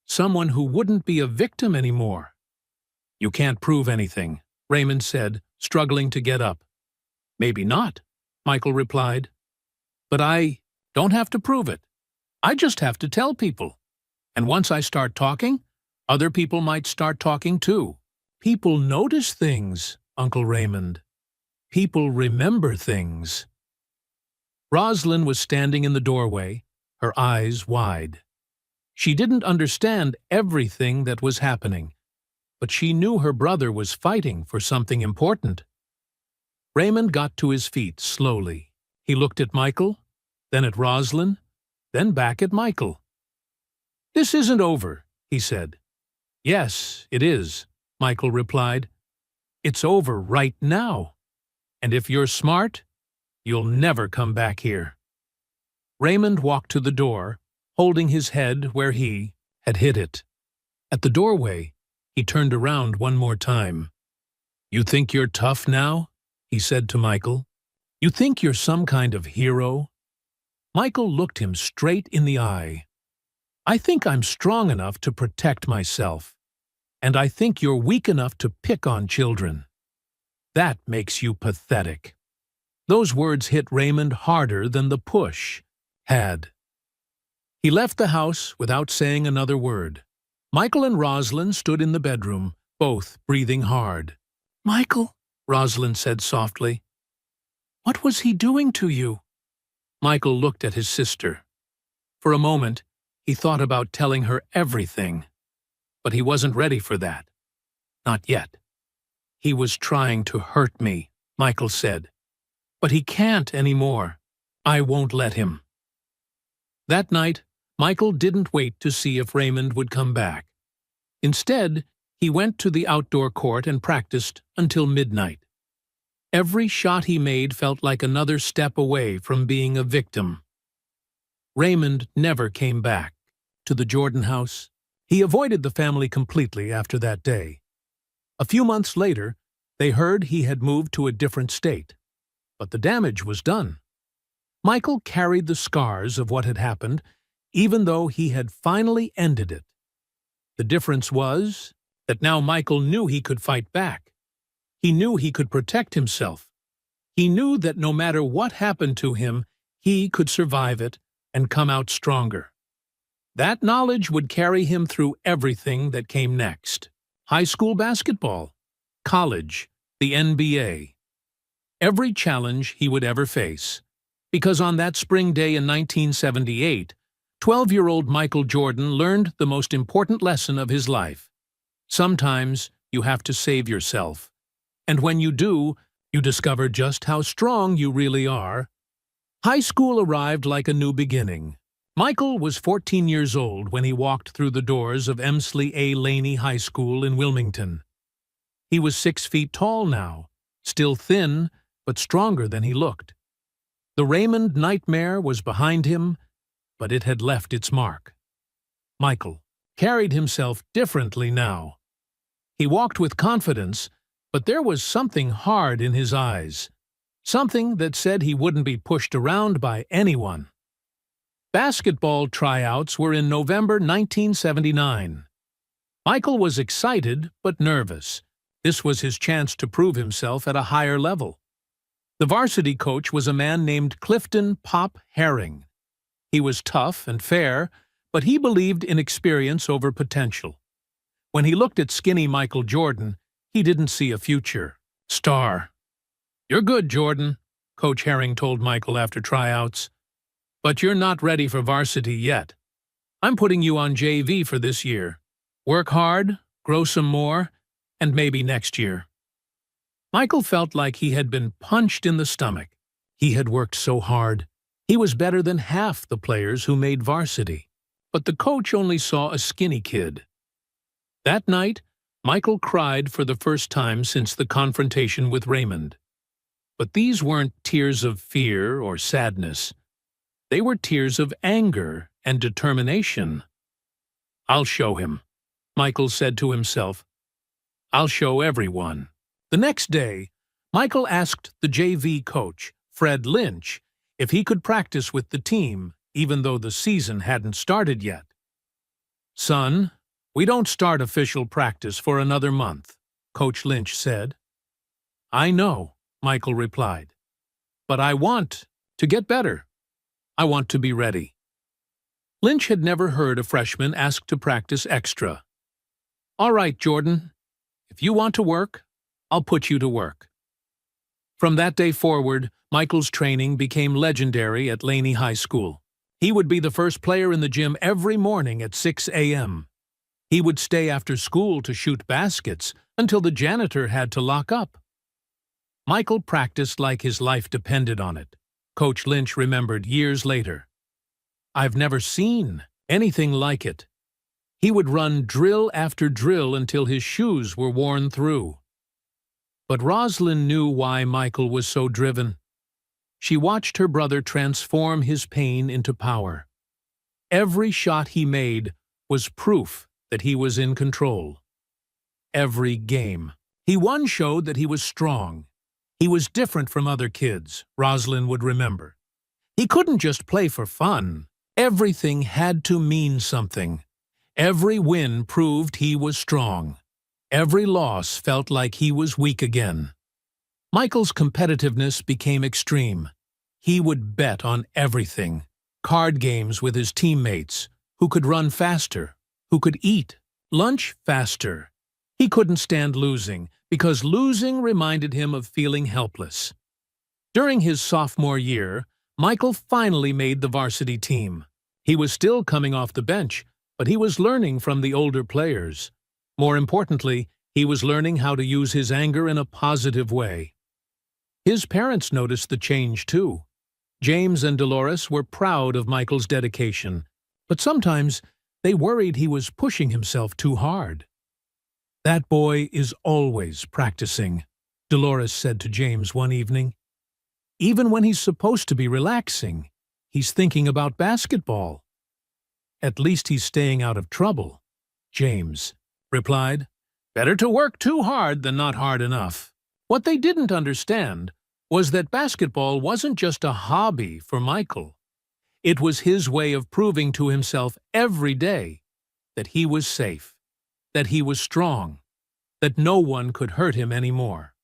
Someone who wouldn't be a victim anymore. "You can't prove anything," Raymond said, struggling to get up. "Maybe not," Michael replied. "But I don't have to prove it. I just have to tell people. And once I start talking, other people might start talking too. People notice things, Uncle Raymond. People remember things." Rosalind was standing in the doorway, her eyes wide. She didn't understand everything that was happening, but she knew her brother was fighting for something important. Raymond got to his feet slowly. He looked at Michael, then at Rosalind, then back at Michael. "This isn't over," he said. "Yes, it is," Michael replied. "It's over right now. And if you're smart, you'll never come back here." Raymond walked to the door, holding his head where he had hit it. At the doorway, he turned around one more time. "You think you're tough now?" he said to Michael. "You think you're some kind of hero?" Michael looked him straight in the eye. "I think I'm strong enough to protect myself, and I think you're weak enough to pick on children. That makes you pathetic." Those words hit Raymond harder than the push had. He left the house without saying another word. Michael and Rosalind stood in the bedroom, both breathing hard. "Michael," Rosalind said softly, "what was he doing to you?" Michael looked at his sister. For a moment, he thought about telling her everything, but he wasn't ready for that. Not yet. "He was trying to hurt me," Michael said. "But he can't anymore. I won't let him." That night, Michael didn't wait to see if Raymond would come back. Instead, he went to the outdoor court and practiced until midnight. Every shot he made felt like another step away from being a victim. Raymond never came back to the Jordan house. He avoided the family completely after that day. A few months later, they heard he had moved to a different state. But the damage was done. Michael carried the scars of what had happened, even though he had finally ended it. The difference was that now Michael knew he could fight back. He knew he could protect himself. He knew that no matter what happened to him, he could survive it and come out stronger. That knowledge would carry him through everything that came next. High school basketball, college, the NBA. Every challenge he would ever face. Because on that spring day in 1978, 12-year-old Michael Jordan learned the most important lesson of his life. Sometimes you have to save yourself. And when you do, You discover just how strong you really are. High school arrived like a new beginning. Michael was 14 years old when he walked through the doors of Emsley A. Laney High School in Wilmington. He was 6 feet tall now, still thin, but stronger than he looked. The Raymond nightmare was behind him, but it had left its mark. Michael carried himself differently now. He walked with confidence, but there was something hard in his eyes, something that said he wouldn't be pushed around by anyone. Basketball tryouts were in November 1979. Michael was excited but nervous. This was his chance to prove himself at a higher level. The varsity coach was a man named Clifton "Pop" Herring. He was tough and fair, but he believed in experience over potential. When he looked at skinny Michael Jordan, he didn't see a future. Star. "You're good, Jordan," Coach Herring told Michael after tryouts. "But you're not ready for varsity yet. I'm putting you on JV for this year. Work hard, grow some more, and maybe next year." Michael felt like he had been punched in the stomach. He had worked so hard. He was better than half the players who made varsity. But the coach only saw a skinny kid. That night, Michael cried for the first time since the confrontation with Raymond. But these weren't tears of fear or sadness. They were tears of anger and determination. "I'll show him," Michael said to himself. "I'll show everyone." The next day, Michael asked the JV coach, Fred Lynch, if he could practice with the team, even though the season hadn't started yet. "Son, we don't start official practice for another month," Coach Lynch said. "I know," Michael replied, "but I want to get better. I want to be ready." Lynch had never heard a freshman ask to practice extra. "All right, Jordan, if you want to work, I'll put you to work." From that day forward, Michael's training became legendary at Laney High School. He would be the first player in the gym every morning at 6 a.m. He would stay after school to shoot baskets until the janitor had to lock up. Michael practiced like his life depended on it. Coach Lynch remembered years later. "I've never seen anything like it." He would run drill after drill until his shoes were worn through. But Rosalind knew why Michael was so driven. She watched her brother transform his pain into power. Every shot he made was proof that he was in control. Every game he won showed that he was strong. He was different from other kids, Rosalind would remember. He couldn't just play for fun. Everything had to mean something. Every win proved he was strong. Every loss felt like he was weak again. Michael's competitiveness became extreme. He would bet on everything. Card games with his teammates, who could run faster, who could eat lunch faster. He couldn't stand losing, because losing reminded him of feeling helpless. During his sophomore year, Michael finally made the varsity team. He was still coming off the bench, but he was learning from the older players. More importantly, he was learning how to use his anger in a positive way. His parents noticed the change too. James and Dolores were proud of Michael's dedication, but sometimes they worried he was pushing himself too hard. "That boy is always practicing," Dolores said to James one evening. "Even when he's supposed to be relaxing, he's thinking about basketball." "At least he's staying out of trouble," James replied. "Better to work too hard than not hard enough." What they didn't understand was that basketball wasn't just a hobby for Michael. It was his way of proving to himself every day that he was safe, that he was strong, that no one could hurt him anymore.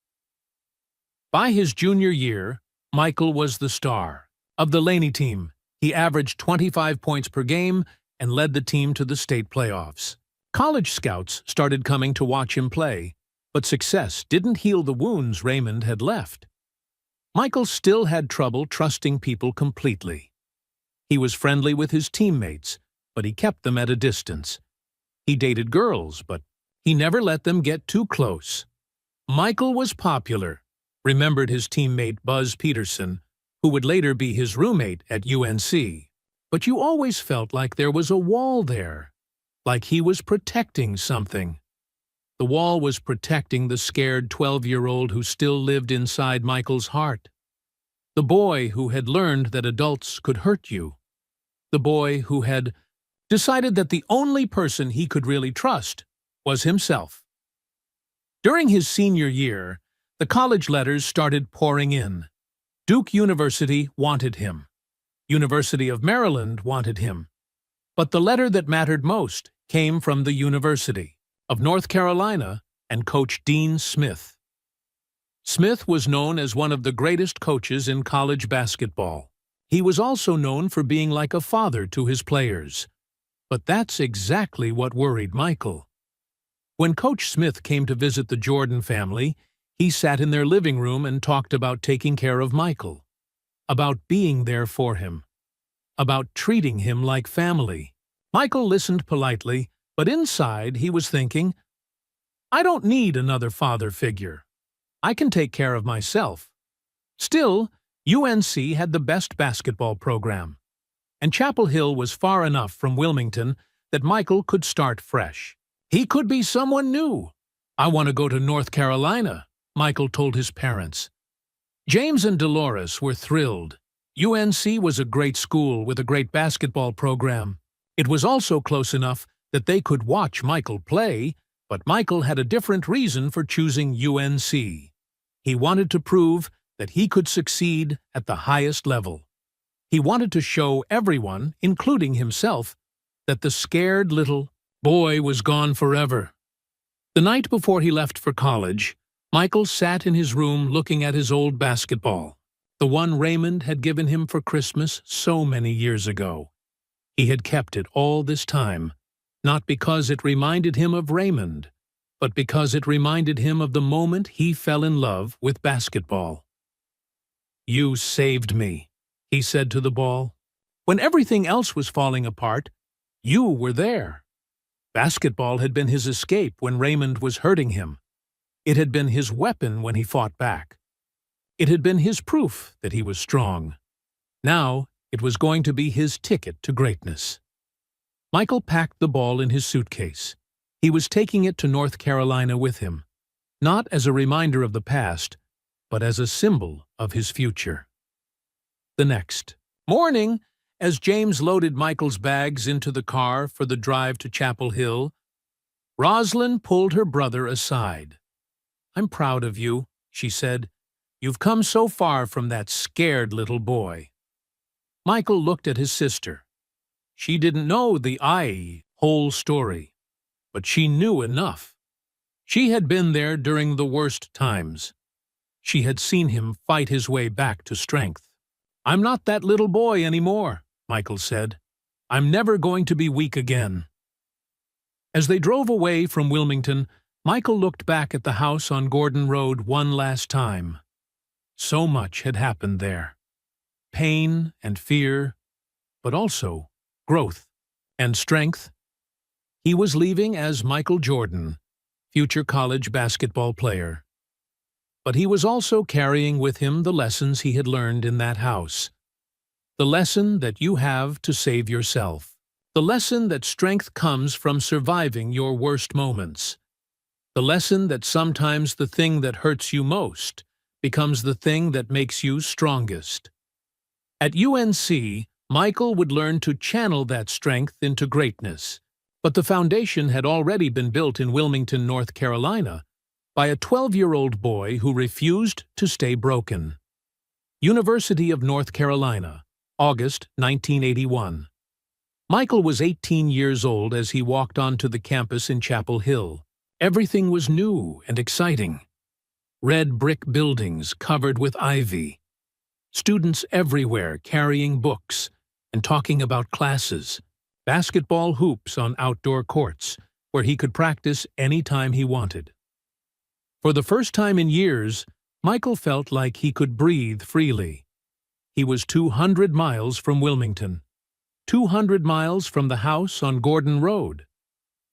By his junior year, Michael was the star of the Laney team. He averaged 25 points per game and led the team to the state playoffs. College scouts started coming to watch him play, but success didn't heal the wounds Raymond had left. Michael still had trouble trusting people completely. He was friendly with his teammates, but he kept them at a distance. He dated girls, but he never let them get too close. Michael was popular, remembered his teammate Buzz Peterson, who would later be his roommate at UNC. But you always felt like there was a wall there, like he was protecting something. The wall was protecting the scared 12-year-old who still lived inside Michael's heart. The boy who had learned that adults could hurt you. The boy who had decided that the only person he could really trust was himself. During his senior year, the college letters started pouring in. Duke University wanted him. University of Maryland wanted him. But the letter that mattered most came from the University of North Carolina and Coach Dean Smith. Smith was known as one of the greatest coaches in college basketball. He was also known for being like a father to his players. But that's exactly what worried Michael. When Coach Smith came to visit the Jordan family, he sat in their living room and talked about taking care of Michael, about being there for him, about treating him like family. Michael listened politely, but inside he was thinking, I don't need another father figure. I can take care of myself. Still, UNC had the best basketball program, and Chapel Hill was far enough from Wilmington that Michael could start fresh. He could be someone new. I want to go to North Carolina, Michael told his parents. James and Dolores were thrilled. UNC was a great school with a great basketball program. It was also close enough that they could watch Michael play, but Michael had a different reason for choosing UNC. He wanted to prove that he could succeed at the highest level. He wanted to show everyone, including himself, that the scared little boy was gone forever. The night before he left for college, Michael sat in his room looking at his old basketball, the one Raymond had given him for Christmas so many years ago. He had kept it all this time, not because it reminded him of Raymond, but because it reminded him of the moment he fell in love with basketball. You saved me, he said to the ball. When everything else was falling apart, you were there. Basketball had been his escape when Raymond was hurting him. It had been his weapon when he fought back. It had been his proof that he was strong. Now it was going to be his ticket to greatness. Michael packed the ball in his suitcase. He was taking it to North Carolina with him, not as a reminder of the past, but as a symbol of his future. The next morning, as James loaded Michael's bags into the car for the drive to Chapel Hill, Rosalind pulled her brother aside. I'm proud of you, she said. You've come so far from that scared little boy. Michael looked at his sister. She didn't know the whole story, but she knew enough. She had been there during the worst times. She had seen him fight his way back to strength. I'm not that little boy anymore, Michael said. I'm never going to be weak again. As they drove away from Wilmington, Michael looked back at the house on Gordon Road one last time. So much had happened there. Pain and fear, but also growth and strength. He was leaving as Michael Jordan, future college basketball player. But he was also carrying with him the lessons he had learned in that house. The lesson that you have to save yourself. The lesson that strength comes from surviving your worst moments. The lesson that sometimes the thing that hurts you most becomes the thing that makes you strongest. At UNC, Michael would learn to channel that strength into greatness. But the foundation had already been built in Wilmington, North Carolina, by a 12-year-old boy who refused to stay broken. University of North Carolina, August 1981. Michael was 18 years old as he walked onto the campus in Chapel Hill. Everything was new and exciting. Red brick buildings covered with ivy. Students everywhere carrying books and talking about classes. Basketball hoops on outdoor courts where he could practice any time he wanted. For the first time in years, Michael felt like he could breathe freely. He was 200 miles from Wilmington, 200 miles from the house on Gordon Road,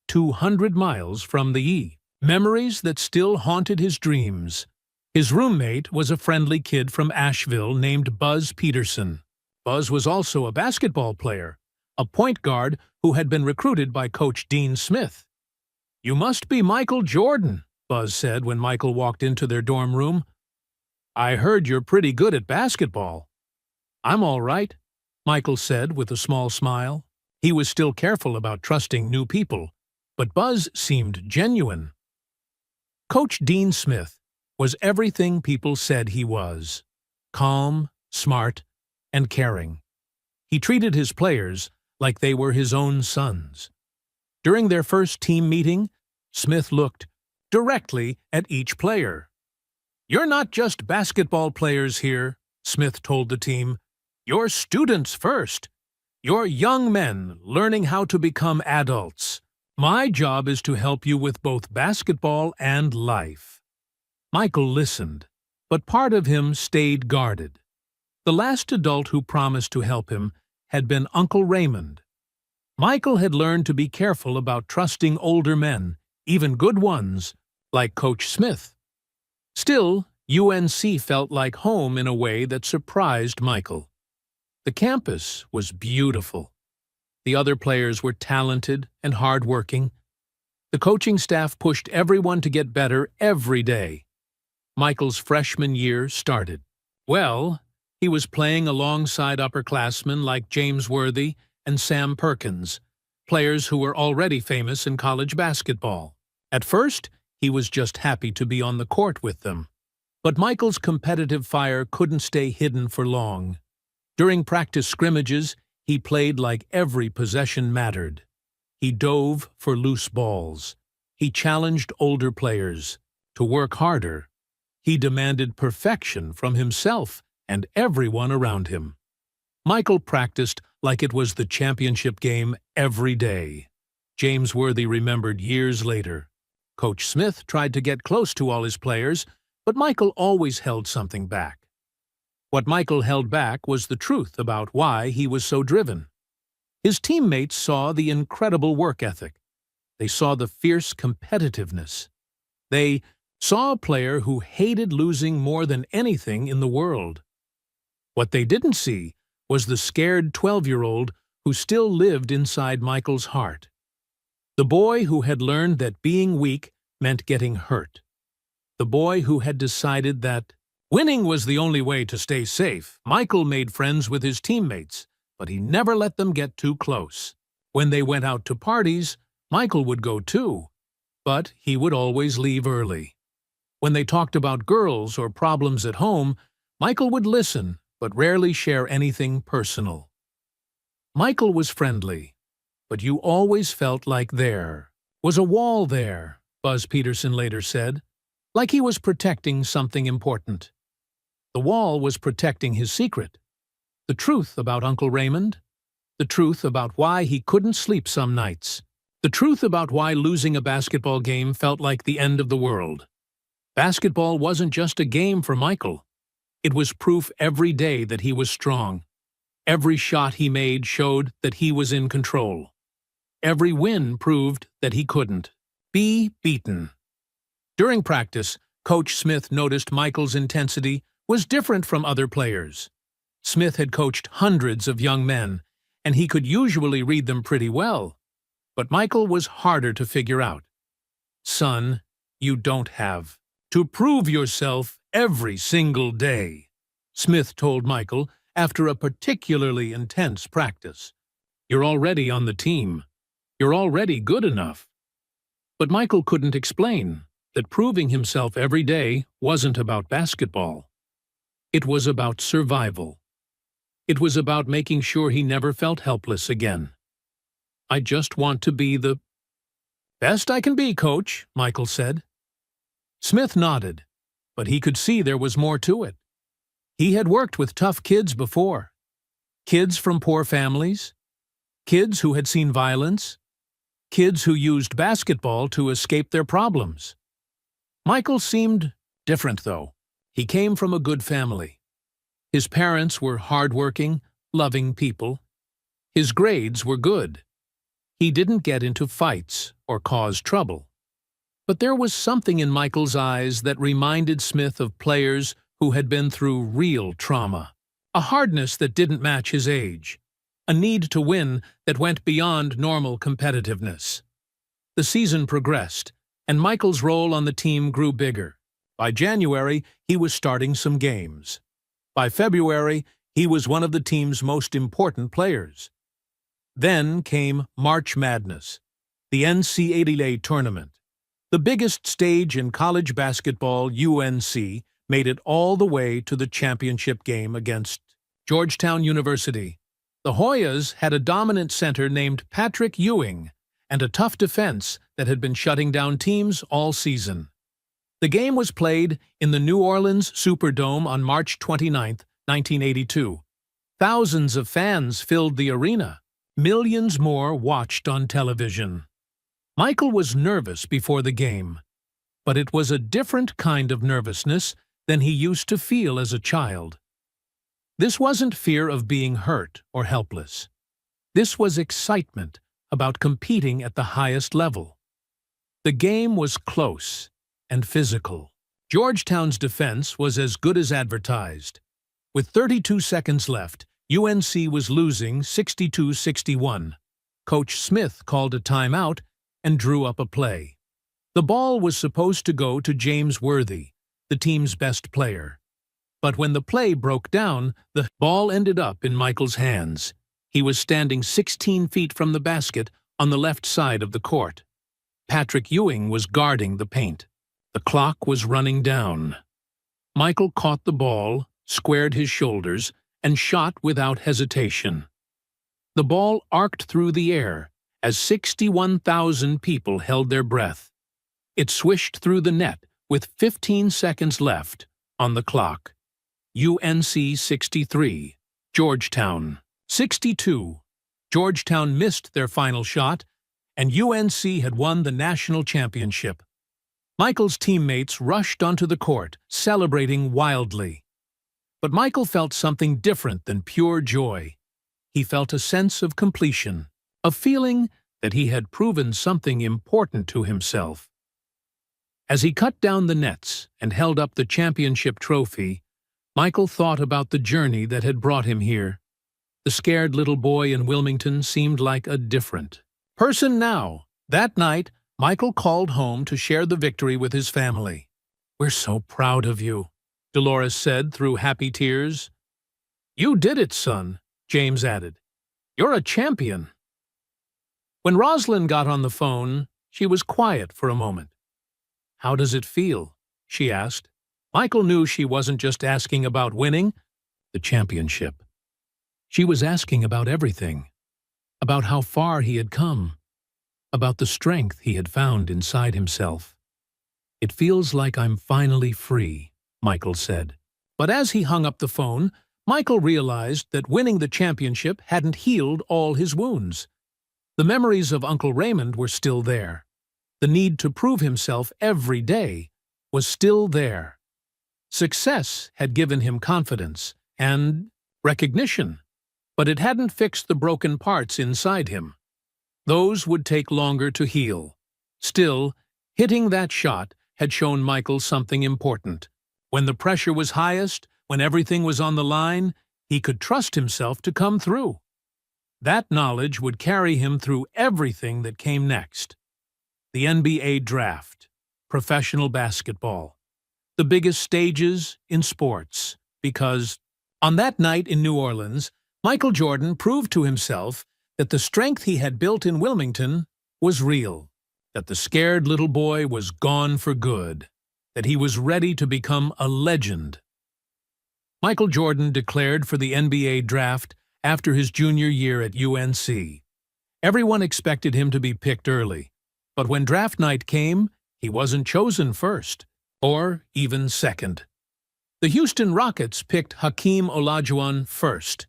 200 miles from the memories that still haunted his dreams, His roommate was a friendly kid from Asheville named Buzz Peterson. Buzz was also a basketball player, a point guard who had been recruited by Coach Dean Smith. "You must be Michael Jordan," Buzz said when Michael walked into their dorm room. "I heard you're pretty good at basketball." "I'm all right," Michael said with a small smile. He was still careful about trusting new people, but Buzz seemed genuine. Coach Dean Smith was everything people said he was: calm, smart, and caring. He treated his players like they were his own sons. During their first team meeting, Smith looked directly at each player. "You're not just basketball players here," Smith told the team. "You're students first. You're young men learning how to become adults. My job is to help you with both basketball and life." Michael listened, but part of him stayed guarded. The last adult who promised to help him had been Uncle Raymond. Michael had learned to be careful about trusting older men, even good ones, like Coach Smith. Still, UNC felt like home in a way that surprised Michael. The campus was beautiful. The other players were talented and hard-working. The coaching staff pushed everyone to get better every day. Michael's freshman year started. Well, he was playing alongside upperclassmen like James Worthy and Sam Perkins, players who were already famous in college basketball. At first, he was just happy to be on the court with them. But Michael's competitive fire couldn't stay hidden for long. During practice scrimmages, he played like every possession mattered. He dove for loose balls. He challenged older players to work harder. He demanded perfection from himself and everyone around him. Michael practiced like it was the championship game every day. James Worthy remembered years later. Coach Smith tried to get close to all his players, but Michael always held something back. What Michael held back was the truth about why he was so driven. His teammates saw the incredible work ethic. They saw the fierce competitiveness. They saw a player who hated losing more than anything in the world. What they didn't see was the scared 12-year-old who still lived inside Michael's heart. The boy who had learned that being weak meant getting hurt. The boy who had decided that winning was the only way to stay safe. Michael made friends with his teammates, but he never let them get too close. When they went out to parties, Michael would go too, but he would always leave early. When they talked about girls or problems at home, Michael would listen, but rarely share anything personal. Michael was friendly, but you always felt like there was a wall there, Buzz Peterson later said, like he was protecting something important. The wall was protecting his secret. The truth about Uncle Raymond. The truth about why he couldn't sleep some nights. The truth about why losing a basketball game felt like the end of the world. Basketball wasn't just a game for Michael. It was proof every day that he was strong. Every shot he made showed that he was in control. Every win proved that he couldn't be beaten. During practice, Coach Smith noticed Michael's intensity was different from other players. Smith had coached hundreds of young men, and he could usually read them pretty well. But Michael was harder to figure out. "Son, you don't have to prove yourself every single day," Smith told Michael after a particularly intense practice. "You're already on the team. You're already good enough." But Michael couldn't explain that proving himself every day wasn't about basketball. It was about survival. It was about making sure he never felt helpless again. "I just want to be the best I can be, Coach," Michael said. Smith nodded, but he could see there was more to it. He had worked with tough kids before. Kids from poor families. Kids who had seen violence. Kids who used basketball to escape their problems. Michael seemed different, though. He came from a good family. His parents were hard-working, loving people. His grades were good. He didn't get into fights or cause trouble. But there was something in Michael's eyes that reminded Smith of players who had been through real trauma. A hardness that didn't match his age. A need to win that went beyond normal competitiveness. The season progressed, and Michael's role on the team grew bigger. By January, he was starting some games. By February, he was one of the team's most important players. Then came March Madness, the NCAA tournament. The biggest stage in college basketball, UNC, made it all the way to the championship game against Georgetown University. The Hoyas had a dominant center named Patrick Ewing and a tough defense that had been shutting down teams all season. The game was played in the New Orleans Superdome on March 29, 1982. Thousands of fans filled the arena. Millions more watched on television. Michael was nervous before the game, but it was a different kind of nervousness than he used to feel as a child. This wasn't fear of being hurt or helpless. This was excitement about competing at the highest level. The game was close and physical. Georgetown's defense was as good as advertised. With 32 seconds left, UNC was losing 62-61. Coach Smith called a timeout and drew up a play. The ball was supposed to go to James Worthy, the team's best player. But when the play broke down, the ball ended up in Michael's hands. He was standing 16 feet from the basket on the left side of the court. Patrick Ewing was guarding the paint. The clock was running down. Michael caught the ball, squared his shoulders, and shot without hesitation. The ball arced through the air as 61,000 people held their breath. It swished through the net with 15 seconds left on the clock. UNC 63, Georgetown 62. Georgetown missed their final shot, and UNC had won the national championship. Michael's teammates rushed onto the court, celebrating wildly. But Michael felt something different than pure joy. He felt a sense of completion, a feeling that he had proven something important to himself. As he cut down the nets and held up the championship trophy, Michael thought about the journey that had brought him here. The scared little boy in Wilmington seemed like a different person now. That night, Michael called home to share the victory with his family. "We're so proud of you," Dolores said through happy tears. "You did it, son," James added. "You're a champion." When Rosalind got on the phone, she was quiet for a moment. "How does it feel?" she asked. Michael knew she wasn't just asking about winning the championship. She was asking about everything, about how far he had come, about the strength he had found inside himself. "It feels like I'm finally free," Michael said. But as he hung up the phone, Michael realized that winning the championship hadn't healed all his wounds. The memories of Uncle Raymond were still there. The need to prove himself every day was still there. Success had given him confidence and recognition, but it hadn't fixed the broken parts inside him. Those would take longer to heal. Still, hitting that shot had shown Michael something important. When the pressure was highest, when everything was on the line, he could trust himself to come through. That knowledge would carry him through everything that came next. The NBA draft, professional basketball, the biggest stages in sports, because on that night in New Orleans, Michael Jordan proved to himself that the strength he had built in Wilmington was real, that the scared little boy was gone for good, that he was ready to become a legend. Michael Jordan declared for the NBA draft after his junior year at UNC. Everyone expected him to be picked early, but when draft night came, he wasn't chosen first, or even second. The Houston Rockets picked Hakeem Olajuwon first.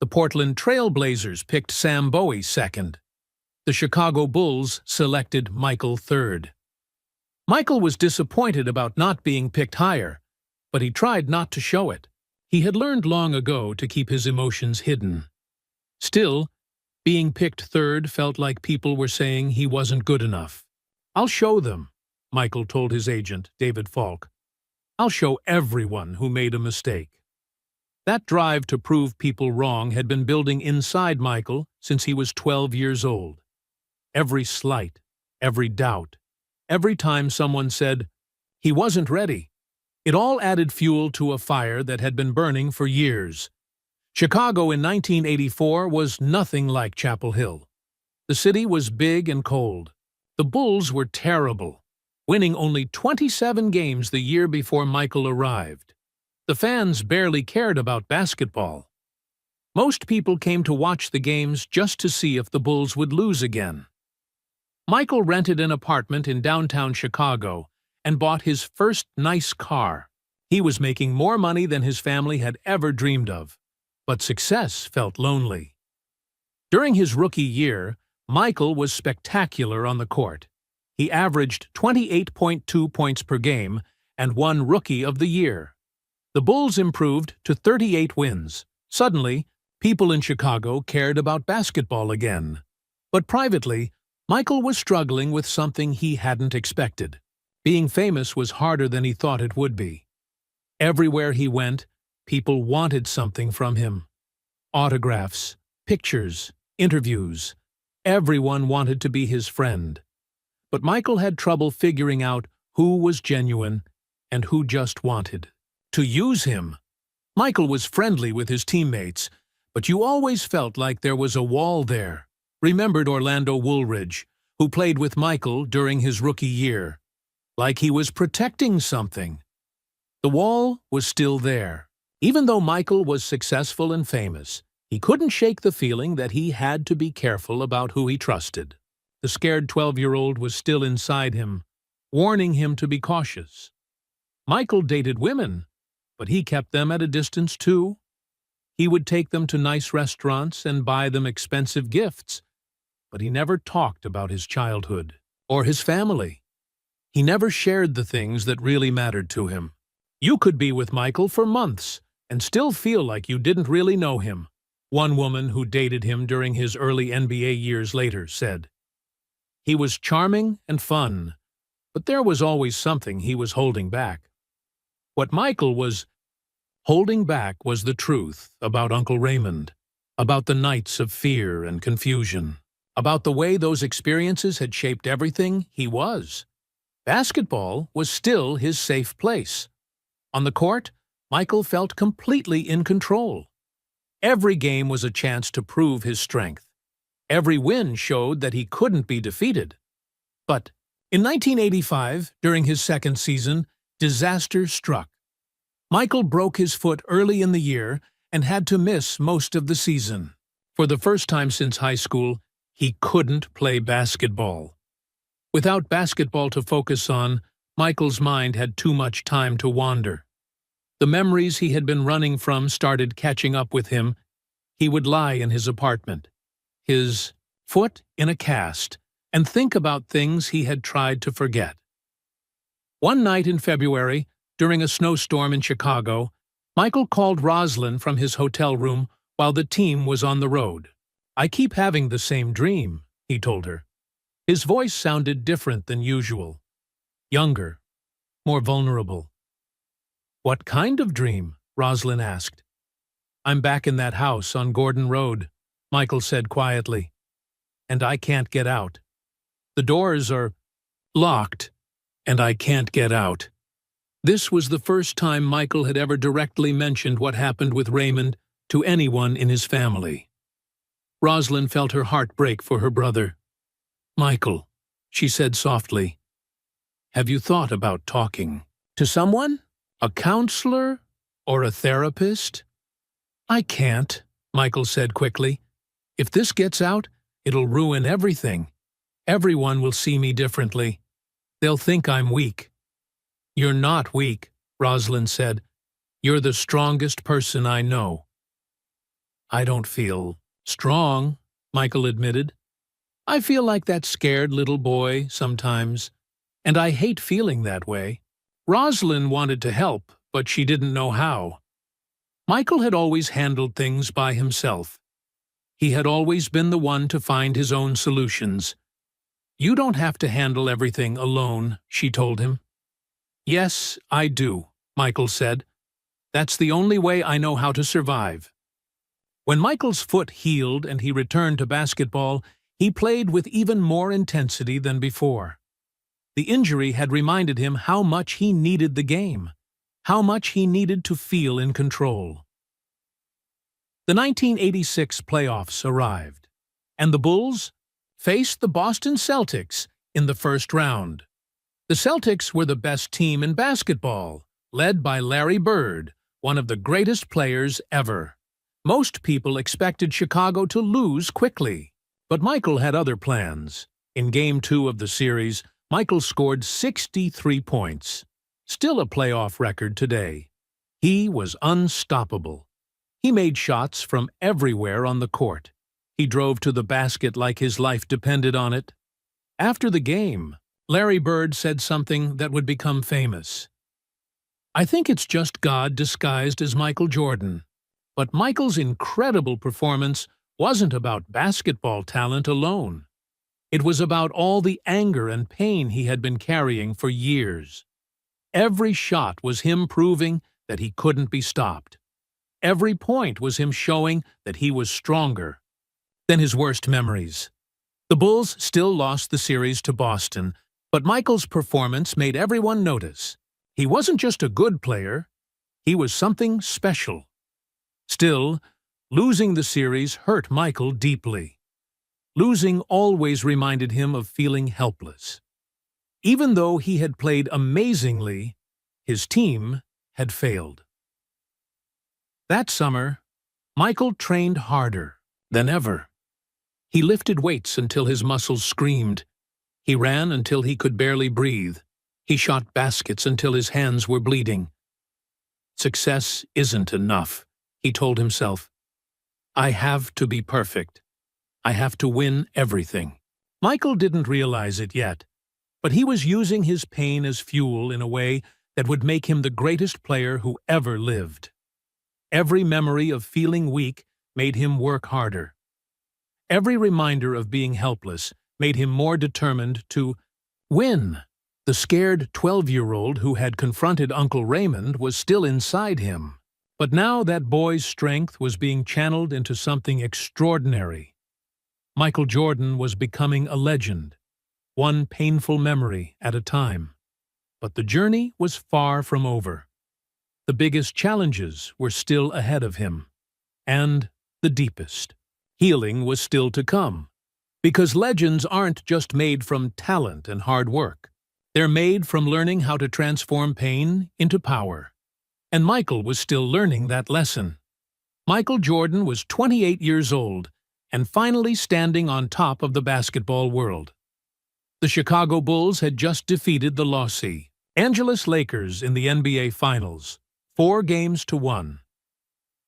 The Portland Trail Blazers picked Sam Bowie second. The Chicago Bulls selected Michael third. Michael was disappointed about not being picked higher, but he tried not to show it. He had learned long ago to keep his emotions hidden. Still, being picked third felt like people were saying he wasn't good enough. "I'll show them," Michael told his agent, David Falk. "I'll show everyone who made a mistake." That drive to prove people wrong had been building inside Michael since he was 12 years old. Every slight, every doubt, every time someone said, "He wasn't ready," it all added fuel to a fire that had been burning for years. Chicago in 1984 was nothing like Chapel Hill. The city was big and cold. The Bulls were terrible, winning only 27 games the year before Michael arrived. The fans barely cared about basketball. Most people came to watch the games just to see if the Bulls would lose again. Michael rented an apartment in downtown Chicago and bought his first nice car. He was making more money than his family had ever dreamed of, but success felt lonely. During his rookie year, Michael was spectacular on the court. He averaged 28.2 points per game and won Rookie of the Year. The Bulls improved to 38 wins. Suddenly, people in Chicago cared about basketball again. But privately, Michael was struggling with something he hadn't expected. Being famous was harder than he thought it would be. Everywhere he went, people wanted something from him. Autographs, pictures, interviews. Everyone wanted to be his friend. But Michael had trouble figuring out who was genuine and who just wanted to use him. Michael was friendly with his teammates, but you always felt like there was a wall there. Remembered Orlando Woolridge, who played with Michael during his rookie year. Like he was protecting something. The wall was still there. Even though Michael was successful and famous, he couldn't shake the feeling that he had to be careful about who he trusted. The scared 12-year-old was still inside him, warning him to be cautious. Michael dated women, but he kept them at a distance too. He would take them to nice restaurants and buy them expensive gifts, but he never talked about his childhood or his family. He never shared the things that really mattered to him. You could be with Michael for months and still feel like you didn't really know him. One woman who dated him during his early NBA years later said, "He was charming and fun, but there was always something he was holding back." What Michael was holding back was the truth about Uncle Raymond, about the nights of fear and confusion, about the way those experiences had shaped everything he was. Basketball was still his safe place. On the court, Michael felt completely in control. Every game was a chance to prove his strength. Every win showed that he couldn't be defeated. But in 1985, during his second season, disaster struck. Michael broke his foot early in the year and had to miss most of the season. For the first time since high school, he couldn't play basketball. Without basketball to focus on, Michael's mind had too much time to wander. The memories he had been running from started catching up with him. He would lie in his apartment, his foot in a cast, and think about things he had tried to forget. One night in February, during a snowstorm in Chicago, Michael called Rosalind from his hotel room while the team was on the road. "I keep having the same dream," he told her. His voice sounded different than usual. Younger, more vulnerable. "What kind of dream?" Rosalind asked. "I'm back in that house on Gordon Road," Michael said quietly. "And I can't get out. The doors are locked, and I can't get out." This was the first time Michael had ever directly mentioned what happened with Raymond to anyone in his family. Rosalind felt her heart break for her brother. "Michael," she said softly, "have you thought about talking to someone? A counselor or a therapist?" "I can't," Michael said quickly. "If this gets out, it'll ruin everything. Everyone will see me differently. They'll think I'm weak." "You're not weak," Rosalind said. "You're the strongest person I know." "I don't feel strong," Michael admitted. "I feel like that scared little boy sometimes, and I hate feeling that way." Rosalind wanted to help, but she didn't know how. Michael had always handled things by himself. He had always been the one to find his own solutions. "You don't have to handle everything alone," she told him. "Yes, I do," Michael said. "That's the only way I know how to survive." When Michael's foot healed and he returned to basketball, he played with even more intensity than before. The injury had reminded him how much he needed the game, how much he needed to feel in control. The 1986 playoffs arrived, and the Bulls faced the Boston Celtics in the first round. The Celtics were the best team in basketball, led by Larry Bird, one of the greatest players ever. Most people expected Chicago to lose quickly, but Michael had other plans. In Game 2 of the series, Michael scored 63 points, still a playoff record today. He was unstoppable. He made shots from everywhere on the court. He drove to the basket like his life depended on it. After the game, Larry Bird said something that would become famous. "I think it's just God disguised as Michael Jordan." But Michael's incredible performance wasn't about basketball talent alone. It was about all the anger and pain he had been carrying for years. Every shot was him proving that he couldn't be stopped. Every point was him showing that he was stronger than his worst memories. The Bulls still lost the series to Boston, but Michael's performance made everyone notice. He wasn't just a good player, he was something special. Still, losing the series hurt Michael deeply. Losing always reminded him of feeling helpless. Even though he had played amazingly, his team had failed. That summer, Michael trained harder than ever. He lifted weights until his muscles screamed. He ran until he could barely breathe. He shot baskets until his hands were bleeding. "Success isn't enough," he told himself. "I have to be perfect. I have to win everything." Michael didn't realize it yet, but he was using his pain as fuel in a way that would make him the greatest player who ever lived. Every memory of feeling weak made him work harder. Every reminder of being helpless made him more determined to win. The scared 12-year-old who had confronted Uncle Raymond was still inside him. But now that boy's strength was being channeled into something extraordinary. Michael Jordan was becoming a legend, one painful memory at a time. But the journey was far from over. The biggest challenges were still ahead of him, and the deepest. Healing was still to come, because legends aren't just made from talent and hard work. They're made from learning how to transform pain into power. And Michael was still learning that lesson. Michael Jordan was 28 years old and finally standing on top of the basketball world. The Chicago Bulls had just defeated the Los Angeles Lakers in the NBA Finals, 4-1.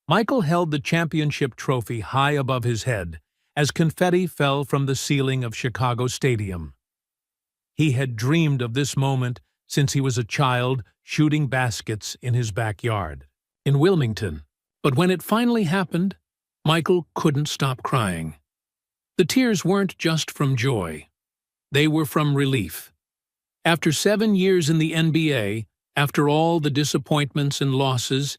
Michael held the championship trophy high above his head as confetti fell from the ceiling of Chicago Stadium. He had dreamed of this moment since he was a child shooting baskets in his backyard in Wilmington. But when it finally happened, Michael couldn't stop crying. The tears weren't just from joy. They were from relief. After 7 years in the NBA, after all the disappointments and losses,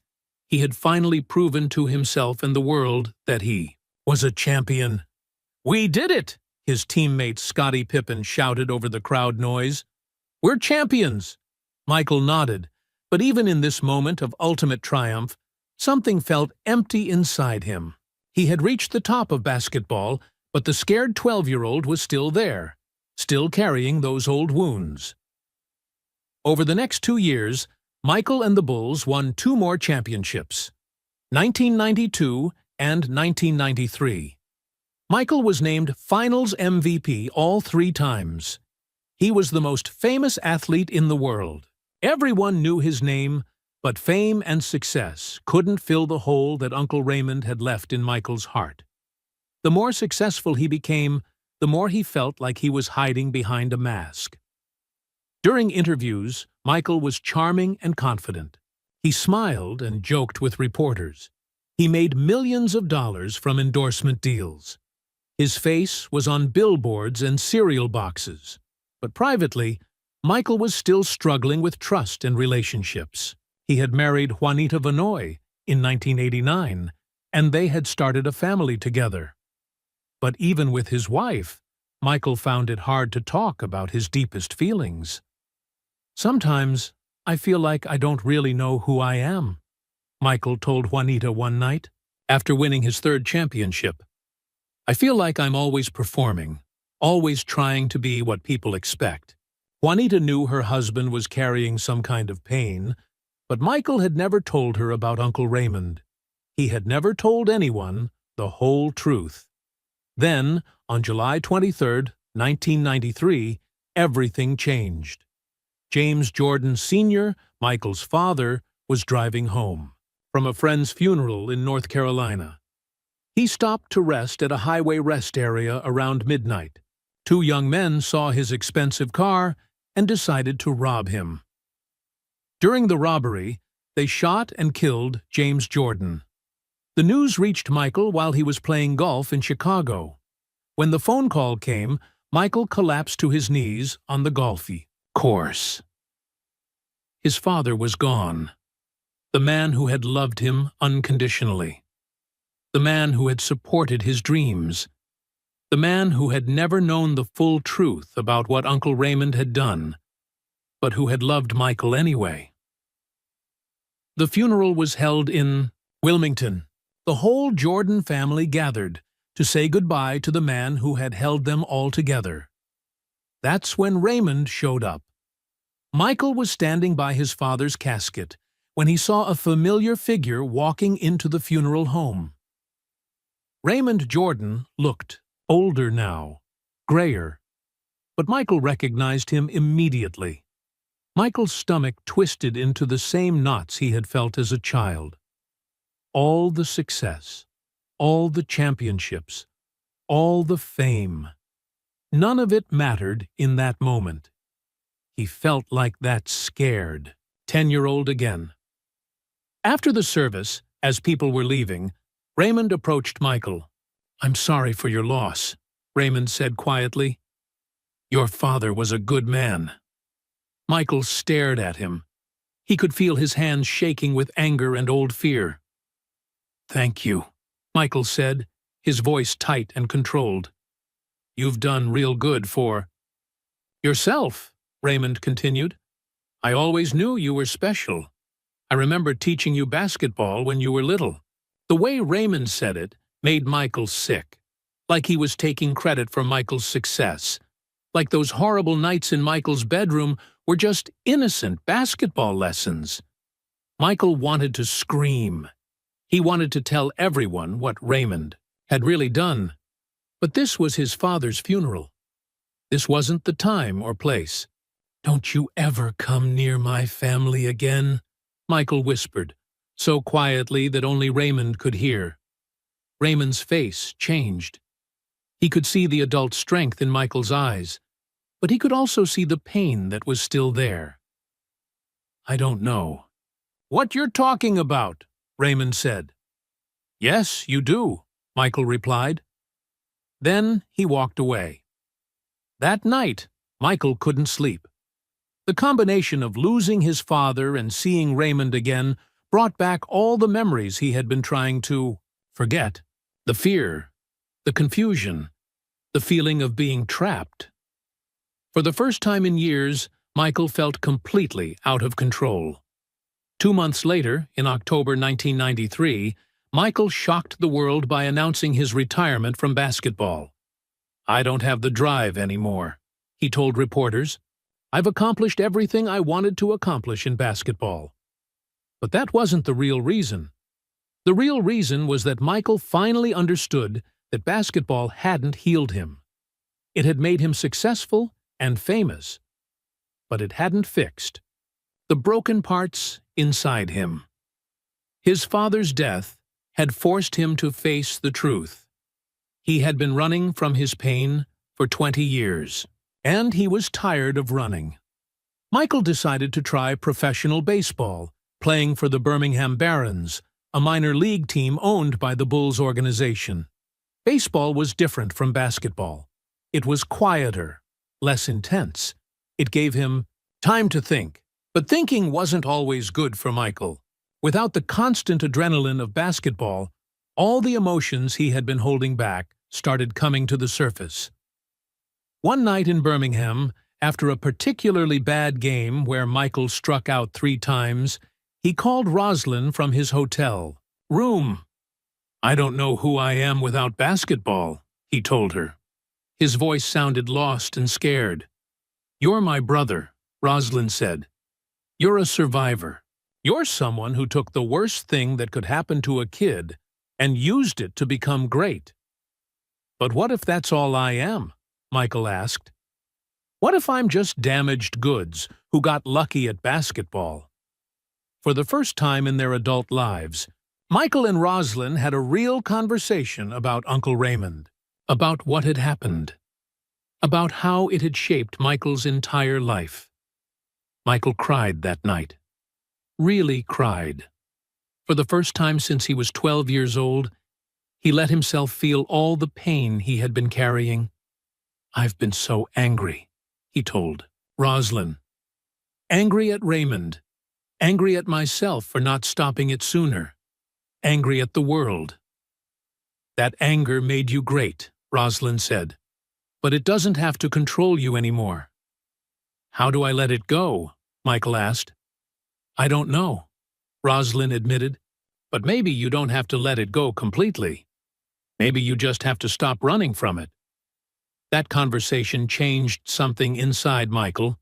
he had finally proven to himself and the world that he was a champion. "We did it!" his teammate Scottie Pippen shouted over the crowd noise. "We're champions!" Michael nodded, but even in this moment of ultimate triumph, something felt empty inside him. He had reached the top of basketball, but the scared 12-year-old was still there, still carrying those old wounds. Over the next 2 years, Michael and the Bulls won 2 more championships, 1992 and 1993. Michael was named Finals MVP all 3 times. He was the most famous athlete in the world. Everyone knew his name, but fame and success couldn't fill the hole that Uncle Raymond had left in Michael's heart. The more successful he became, the more he felt like he was hiding behind a mask. During interviews, Michael was charming and confident. He smiled and joked with reporters. He made millions of dollars from endorsement deals. His face was on billboards and cereal boxes. But privately, Michael was still struggling with trust and relationships. He had married Juanita Vanoy in 1989, and they had started a family together. But even with his wife, Michael found it hard to talk about his deepest feelings. "Sometimes I feel like I don't really know who I am," Michael told Juanita one night, after winning his third championship. "I feel like I'm always performing, always trying to be what people expect." Juanita knew her husband was carrying some kind of pain, but Michael had never told her about Uncle Raymond. He had never told anyone the whole truth. Then, on July 23, 1993, everything changed. James Jordan Sr., Michael's father, was driving home from a friend's funeral in North Carolina. He stopped to rest at a highway rest area around midnight. Two young men saw his expensive car and decided to rob him. During the robbery, they shot and killed James Jordan. The news reached Michael while he was playing golf in Chicago. When the phone call came, Michael collapsed to his knees on the golf course. His father was gone. The man who had loved him unconditionally. The man who had supported his dreams. The man who had never known the full truth about what Uncle Raymond had done, but who had loved Michael anyway. The funeral was held in Wilmington. The whole Jordan family gathered to say goodbye to the man who had held them all together. That's when Raymond showed up. Michael was standing by his father's casket when he saw a familiar figure walking into the funeral home. Raymond Jordan looked older now, grayer, but Michael recognized him immediately. Michael's stomach twisted into the same knots he had felt as a child. All the success, all the championships, all the fame. None of it mattered in that moment. He felt like that scared 10-year-old again. After the service, as people were leaving, Raymond approached Michael. "I'm sorry for your loss," Raymond said quietly. "Your father was a good man." Michael stared at him. He could feel his hands shaking with anger and old fear. "Thank you," Michael said, his voice tight and controlled. "You've done real good for yourself," Raymond continued. "I always knew you were special. I remember teaching you basketball when you were little." The way Raymond said it made Michael sick, like he was taking credit for Michael's success, like those horrible nights in Michael's bedroom were just innocent basketball lessons. Michael wanted to scream. He wanted to tell everyone what Raymond had really done. But this was his father's funeral. This wasn't the time or place. "Don't you ever come near my family again," Michael whispered, so quietly that only Raymond could hear. Raymond's face changed. He could see the adult strength in Michael's eyes, but he could also see the pain that was still there. "I don't know what you're talking about," Raymond said. "Yes, you do," Michael replied. Then he walked away. That night, Michael couldn't sleep. The combination of losing his father and seeing Raymond again brought back all the memories he had been trying to forget. The fear, the confusion, the feeling of being trapped. For the first time in years, Michael felt completely out of control. 2 months later, in October 1993, Michael shocked the world by announcing his retirement from basketball. "I don't have the drive anymore," he told reporters. "I've accomplished everything I wanted to accomplish in basketball." But that wasn't the real reason. The real reason was that Michael finally understood that basketball hadn't healed him. It had made him successful and famous, but it hadn't fixed the broken parts inside him. His father's death had forced him to face the truth. He had been running from his pain for 20 years, and he was tired of running. Michael decided to try professional baseball, playing for the Birmingham Barons, a minor league team owned by the Bulls organization. Baseball was different from basketball. It was quieter, less intense. It gave him time to think. But thinking wasn't always good for Michael. Without the constant adrenaline of basketball, all the emotions he had been holding back started coming to the surface. One night in Birmingham, after a particularly bad game where Michael struck out 3 times, he called Roslyn from his hotel room. "I don't know who I am without basketball," he told her. His voice sounded lost and scared. "You're my brother," Roslyn said. "You're a survivor. You're someone who took the worst thing that could happen to a kid and used it to become great." "But what if that's all I am?" Michael asked. "What if I'm just damaged goods who got lucky at basketball?" For the first time in their adult lives, Michael and Roslyn had a real conversation about Uncle Raymond, about what had happened, about how it had shaped Michael's entire life. Michael cried that night. Really cried. For the first time since he was 12 years old, he let himself feel all the pain he had been carrying. "I've been so angry," he told Roslyn. "Angry at Raymond. Angry at myself for not stopping it sooner. Angry at the world." "That anger made you great," Roslyn said. "But it doesn't have to control you anymore." "How do I let it go?" Michael asked. "I don't know," Roslyn admitted. "But maybe you don't have to let it go completely. Maybe you just have to stop running from it." That conversation changed something inside Michael.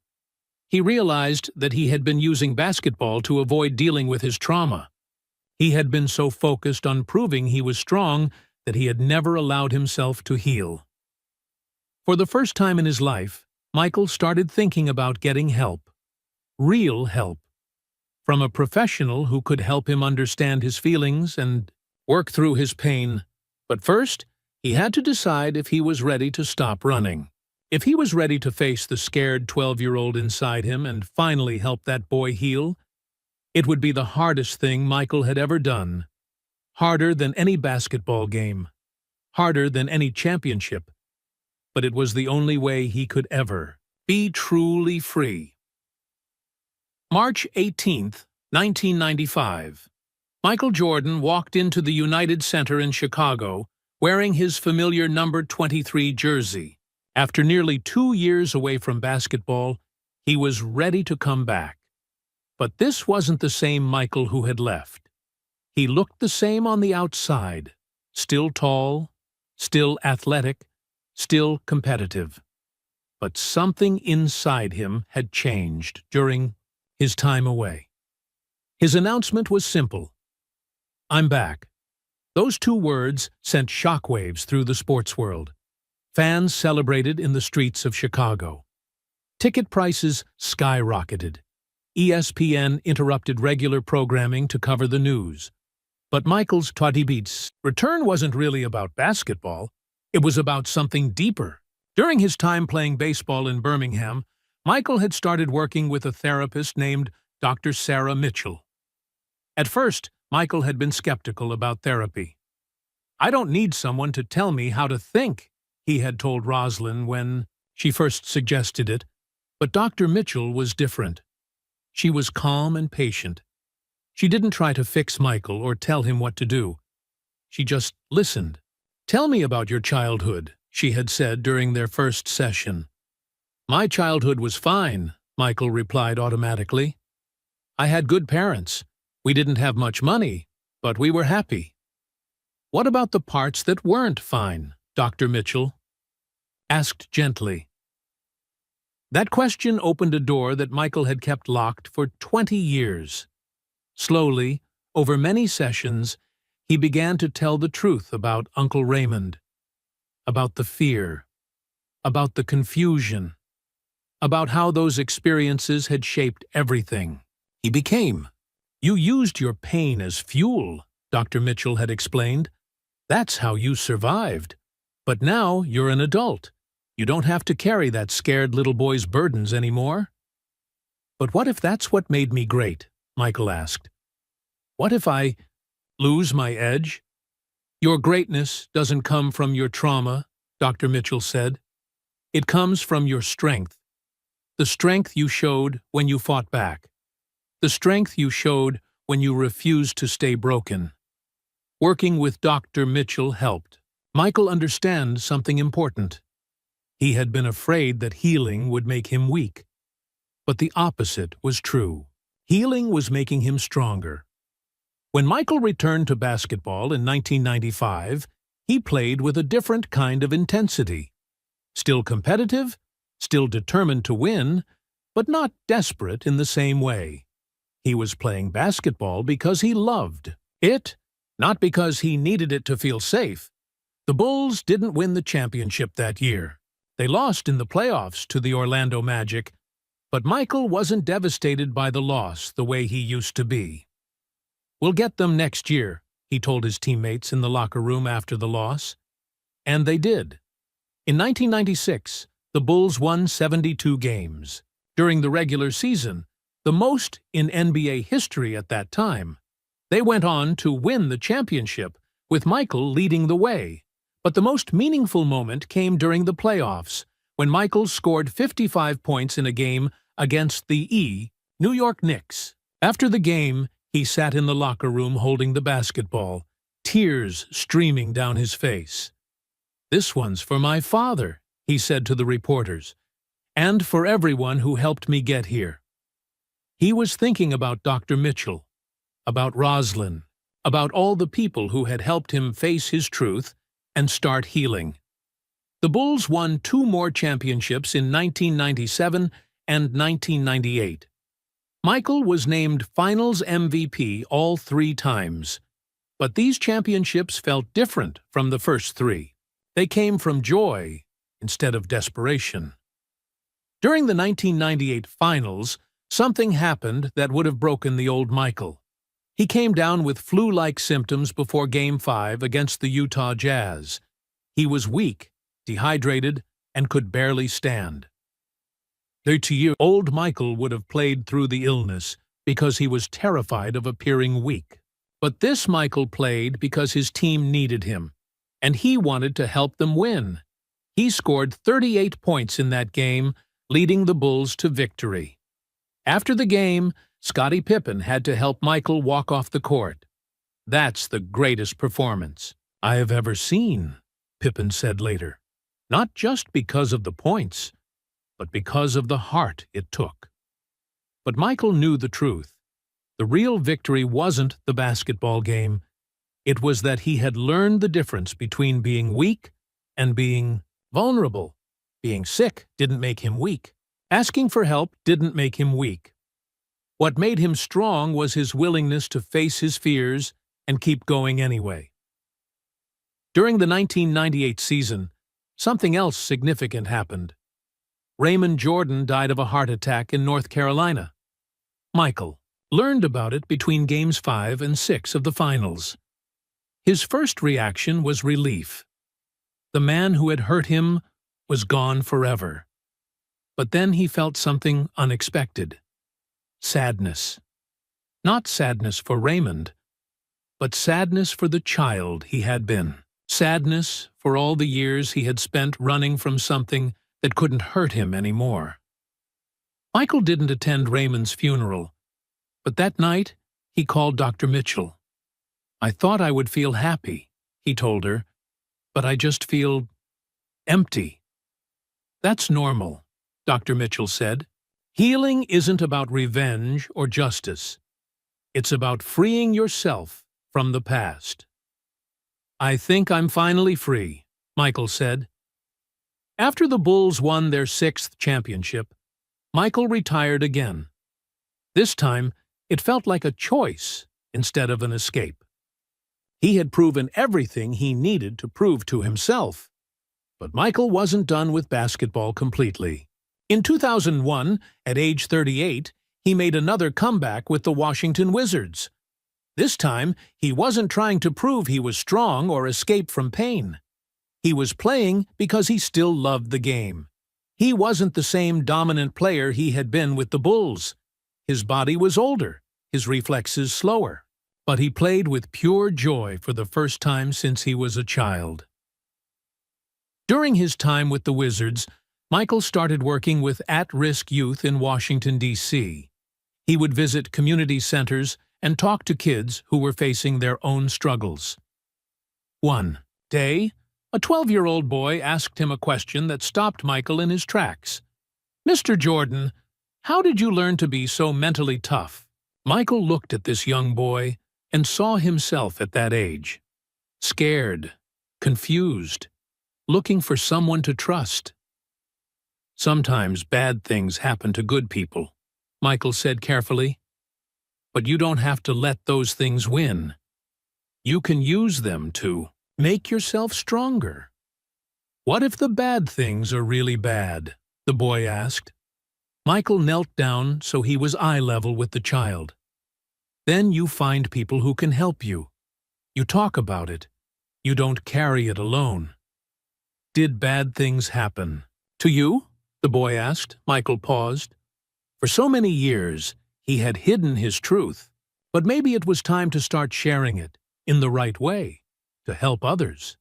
He realized that he had been using basketball to avoid dealing with his trauma. He had been so focused on proving he was strong that he had never allowed himself to heal. For the first time in his life, Michael started thinking about getting help. Real help. From a professional who could help him understand his feelings and work through his pain. But first, he had to decide if he was ready to stop running. If he was ready to face the scared 12-year-old inside him and finally help that boy heal, it would be the hardest thing Michael had ever done. Harder than any basketball game. Harder than any championship. But it was the only way he could ever be truly free. March 18th, 1995. Michael Jordan walked into the United Center in Chicago wearing his familiar number 23 jersey. After nearly 2 years away from basketball, he was ready to come back. But this wasn't the same Michael who had left. He looked the same on the outside, still tall, still athletic, still competitive. But something inside him had changed during his time away. His announcement was simple. "I'm back." Those 2 words sent shockwaves through the sports world. Fans celebrated in the streets of Chicago. Ticket prices skyrocketed. ESPN interrupted regular programming to cover the news. But Michael's Toddy Beats return wasn't really about basketball. It was about something deeper. During his time playing baseball in Birmingham, Michael had started working with a therapist named Dr. Sarah Mitchell. At first, Michael had been skeptical about therapy. "I don't need someone to tell me how to think," he had told Roslyn when she first suggested it. But Dr. Mitchell was different. She was calm and patient. She didn't try to fix Michael or tell him what to do. She just listened. "Tell me about your childhood," she had said during their first session. "My childhood was fine," Michael replied automatically. "I had good parents. We didn't have much money, but we were happy." "What about the parts that weren't fine?" Dr. Mitchell asked gently. That question opened a door that Michael had kept locked for 20 years. Slowly, over many sessions, he began to tell the truth about Uncle Raymond, about the fear, about the confusion, about how those experiences had shaped everything he became. "You used your pain as fuel," Dr. Mitchell had explained. "That's how you survived. But now you're an adult. You don't have to carry that scared little boy's burdens anymore." "But what if that's what made me great?" Michael asked. "What if I lose my edge?" Your greatness doesn't come from your trauma, Dr. Mitchell said. It comes from your strength. The strength you showed when you fought back. The strength you showed when you refused to stay broken. Working with Dr. Mitchell helped Michael understand something important. He had been afraid that healing would make him weak. But the opposite was true. Healing was making him stronger. When Michael returned to basketball in 1995, he played with a different kind of intensity. Still competitive, still determined to win, but not desperate in the same way. He was playing basketball because he loved it, not because he needed it to feel safe. The Bulls didn't win the championship that year. They lost in the playoffs to the Orlando Magic, but Michael wasn't devastated by the loss the way he used to be. "We'll get them next year," he told his teammates in the locker room after the loss. And they did. In 1996, the Bulls won 72 games. During the regular season, the most in NBA history at that time. They went on to win the championship, with Michael leading the way. But the most meaningful moment came during the playoffs, when Michael scored 55 points in a game against the New York Knicks. After the game, he sat in the locker room holding the basketball, tears streaming down his face. "This one's for my father," he said to the reporters, "and for everyone who helped me get here." He was thinking about Dr. Mitchell, about Roslyn, about all the people who had helped him face his truth and start healing. The Bulls won 2 more championships in 1997 and 1998. Michael was named Finals MVP all 3 times. But these championships felt different from the first 3. They came from joy instead of desperation. During the 1998 Finals, something happened that would have broken the old Michael. He came down with flu-like symptoms before Game 5 against the Utah Jazz. He was weak, dehydrated, and could barely stand. 30-year-old Michael would have played through the illness because he was terrified of appearing weak. But this Michael played because his team needed him, and he wanted to help them win. He scored 38 points in that game, leading the Bulls to victory. After the game, Scottie Pippen had to help Michael walk off the court. "That's the greatest performance I have ever seen," Pippen said later. "Not just because of the points, but because of the heart it took." But Michael knew the truth. The real victory wasn't the basketball game. It was that he had learned the difference between being weak and being vulnerable. Being sick didn't make him weak. Asking for help didn't make him weak. What made him strong was his willingness to face his fears and keep going anyway. During the 1998 season, something else significant happened. Raymond Jordan died of a heart attack in North Carolina. Michael learned about it between Games 5 and 6 of the Finals. His first reaction was relief. The man who had hurt him was gone forever. But then he felt something unexpected. Sadness. Not sadness for Raymond, but sadness for the child he had been. Sadness for all the years he had spent running from something that couldn't hurt him anymore. Michael didn't attend Raymond's funeral, but that night he called Dr. Mitchell. "I thought I would feel happy," he told her, "but I just feel empty." "That's normal," Dr. Mitchell said. "Healing isn't about revenge or justice. It's about freeing yourself from the past." "I think I'm finally free," Michael said. After the Bulls won their 6th championship, Michael retired again. This time, it felt like a choice instead of an escape. He had proven everything he needed to prove to himself. But Michael wasn't done with basketball completely. In 2001, at age 38, he made another comeback with the Washington Wizards. This time, he wasn't trying to prove he was strong or escape from pain. He was playing because he still loved the game. He wasn't the same dominant player he had been with the Bulls. His body was older, his reflexes slower. but he played with pure joy for the first time since he was a child. During his time with the Wizards, Michael started working with at-risk youth in Washington, D.C. He would visit community centers and talk to kids who were facing their own struggles. One day, a 12-year-old boy asked him a question that stopped Michael in his tracks. "Mr. Jordan, how did you learn to be so mentally tough?" Michael looked at this young boy and saw himself at that age. Scared, confused, looking for someone to trust. "Sometimes bad things happen to good people," Michael said carefully. "But you don't have to let those things win. You can use them to make yourself stronger." "What if the bad things are really bad?" the boy asked. Michael knelt down so he was eye level with the child. "Then you find people who can help you. You talk about it. You don't carry it alone." "Did bad things happen to you?" the boy asked. Michael paused. For so many years, he had hidden his truth, but maybe it was time to start sharing it in the right way, to help others.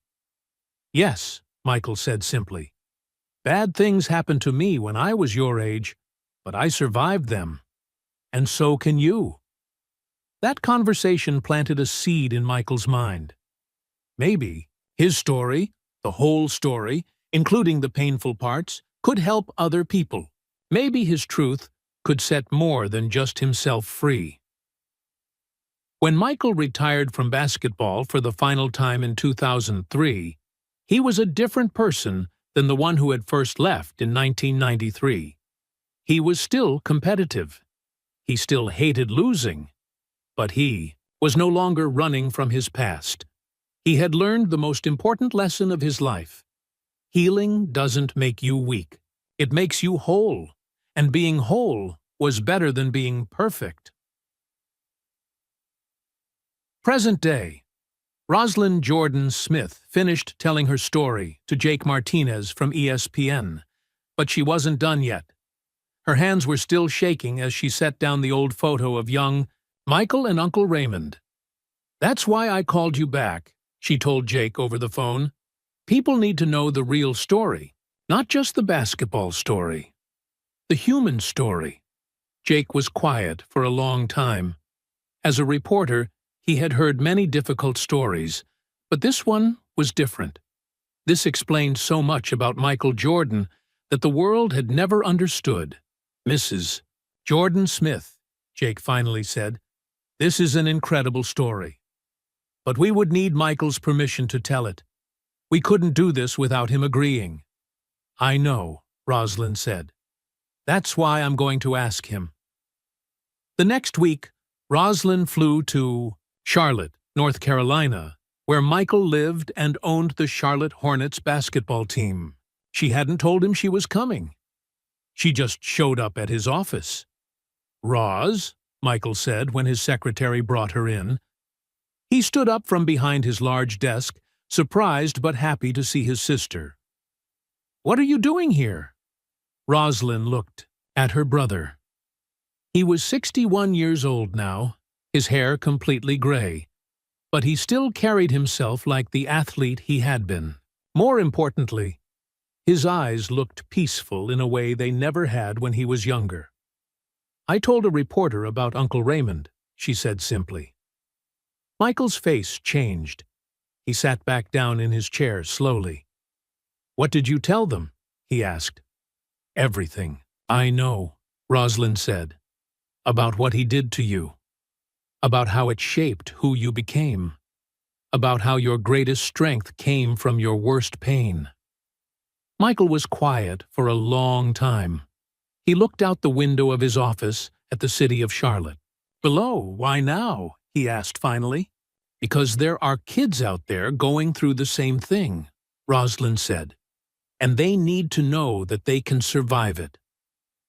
"Yes," Michael said simply. "Bad things happened to me when I was your age, but I survived them. And so can you." That conversation planted a seed in Michael's mind. Maybe his story, the whole story, including the painful parts, could help other people. Maybe his truth could set more than just himself free. When Michael retired from basketball for the final time in 2003, he was a different person than the one who had first left in 1993. He was still competitive. He still hated losing. But he was no longer running from his past. He had learned the most important lesson of his life. Healing doesn't make you weak. It makes you whole. And being whole was better than being perfect. Present day. Rosalind Jordan Smith finished telling her story to Jake Martinez from ESPN, but she wasn't done yet. Her hands were still shaking as she set down the old photo of young Michael and Uncle Raymond. "That's why I called you back," she told Jake over the phone. "People need to know the real story, not just the basketball story. The human story." Jake was quiet for a long time. As a reporter, he had heard many difficult stories, but this one was different. This explained so much about Michael Jordan that the world had never understood. "Mrs. Jordan Smith," Jake finally said, "this is an incredible story. But we would need Michael's permission to tell it. We couldn't do this without him agreeing." "I know," Rosalind said. "That's why I'm going to ask him." The next week, Rosalind flew to Charlotte, North Carolina, where Michael lived and owned the Charlotte Hornets basketball team. She hadn't told him she was coming. She just showed up at his office. "Roz," Michael said when his secretary brought her in. He stood up from behind his large desk, surprised but happy to see his sister. "What are you doing here?" Rosalind looked at her brother. He was 61 years old now, his hair completely gray, but he still carried himself like the athlete he had been. More importantly, his eyes looked peaceful in a way they never had when he was younger. "I told a reporter about Uncle Raymond," she said simply. Michael's face changed. He sat back down in his chair slowly. "What did you tell them?" he asked. "Everything. I know," Rosalind said. "About what he did to you. About how it shaped who you became. About how your greatest strength came from your worst pain." Michael was quiet for a long time. He looked out the window of his office at the city of Charlotte. "Below, why now?" he asked finally. "Because there are kids out there going through the same thing," Rosalind said. "And they need to know that they can survive it.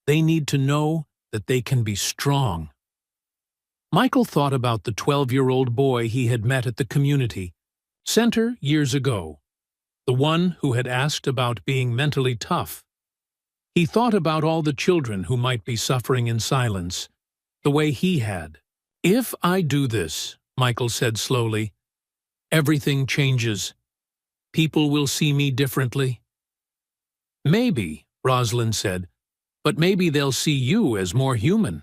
They need to know that they can be strong." Michael thought about the 12-year-old boy he had met at the community center years ago, the one who had asked about being mentally tough. He thought about all the children who might be suffering in silence, the way he had. "If I do this, Michael said slowly. Everything changes. People will see me differently. Maybe, Rosalind said, but maybe they'll see you as more human.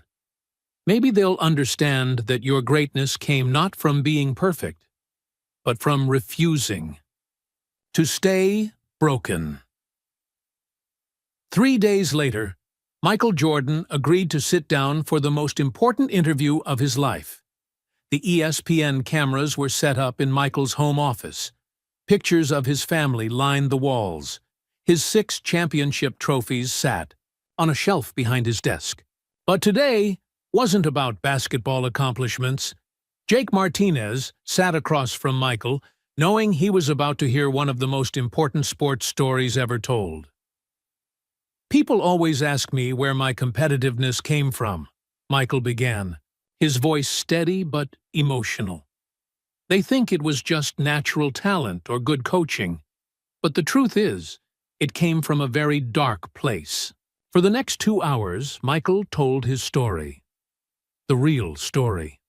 Maybe they'll understand that your greatness came not from being perfect, but from refusing to stay broken. 3 days later, Michael Jordan agreed to sit down for the most important interview of his life. The ESPN cameras were set up in Michael's home office. Pictures of his family lined the walls. His 6 championship trophies sat on a shelf behind his desk. But today wasn't about basketball accomplishments. Jake Martinez sat across from Michael, knowing he was about to hear one of the most important sports stories ever told. People always ask me where my competitiveness came from, Michael began, his voice steady but emotional. They think it was just natural talent or good coaching, but the truth is, it came from a very dark place. For the next 2 hours, Michael told his story. The real story.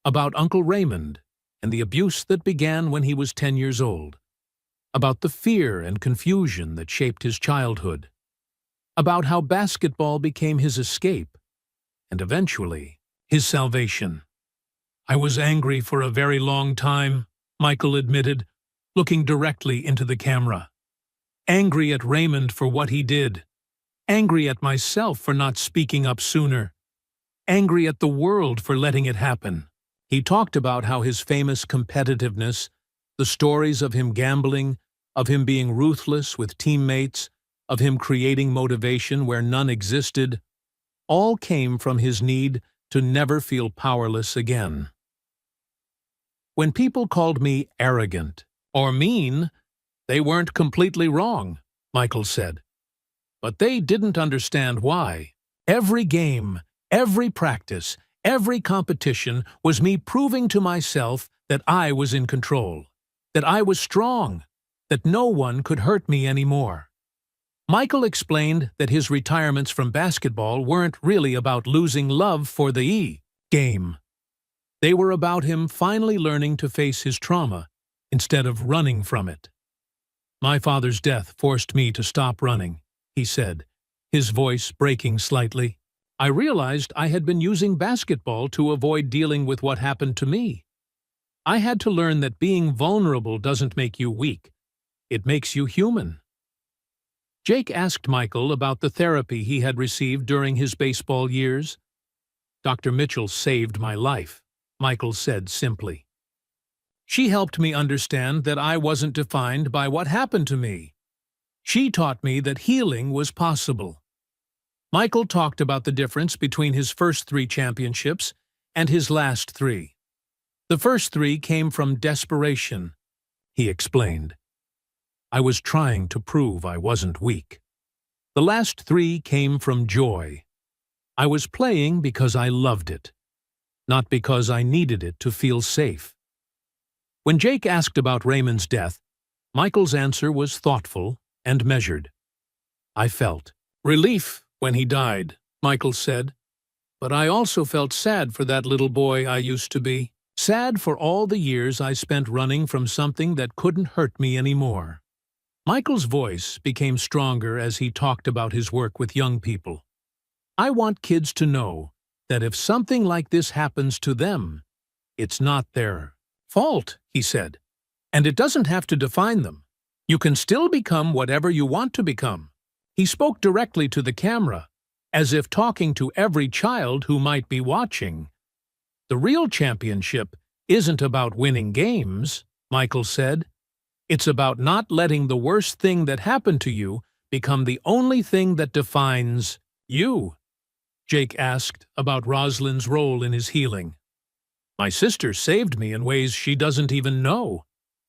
About Uncle Raymond and the abuse that began when he was 10 years old. About the fear and confusion that shaped his childhood. About how basketball became his escape, and eventually, his salvation. I was angry for a very long time, Michael admitted, looking directly into the camera. Angry at Raymond for what he did. Angry at myself for not speaking up sooner. Angry at the world for letting it happen. He talked about how his famous competitiveness, the stories of him gambling, of him being ruthless with teammates, of him creating motivation where none existed, all came from his need to never feel powerless again. When people called me arrogant or mean, they weren't completely wrong, Michael said. But they didn't understand why. Every game, every practice, every competition was me proving to myself that I was in control, that I was strong, that no one could hurt me anymore. Michael explained that his retirements from basketball weren't really about losing love for the game. They were about him finally learning to face his trauma instead of running from it. My father's death forced me to stop running, he said, his voice breaking slightly. I realized I had been using basketball to avoid dealing with what happened to me. I had to learn that being vulnerable doesn't make you weak. It makes you human. Jake asked Michael about the therapy he had received during his baseball years. Dr. Mitchell saved my life, Michael said simply. She helped me understand that I wasn't defined by what happened to me. She taught me that healing was possible. Michael talked about the difference between his first 3 championships and his last 3. The first 3 came from desperation, he explained. I was trying to prove I wasn't weak. The last 3 came from joy. I was playing because I loved it, not because I needed it to feel safe. When Jake asked about Raymond's death, Michael's answer was thoughtful and measured. I felt relief when he died, Michael said, but I also felt sad for that little boy I used to be. Sad for all the years I spent running from something that couldn't hurt me anymore. Michael's voice became stronger as he talked about his work with young people. I want kids to know that if something like this happens to them, it's not their fault, he said, and it doesn't have to define them. You can still become whatever you want to become. He spoke directly to the camera, as if talking to every child who might be watching. The real championship isn't about winning games, Michael said. It's about not letting the worst thing that happened to you become the only thing that defines you. Jake asked about Rosalind's role in his healing. My sister saved me in ways she doesn't even know,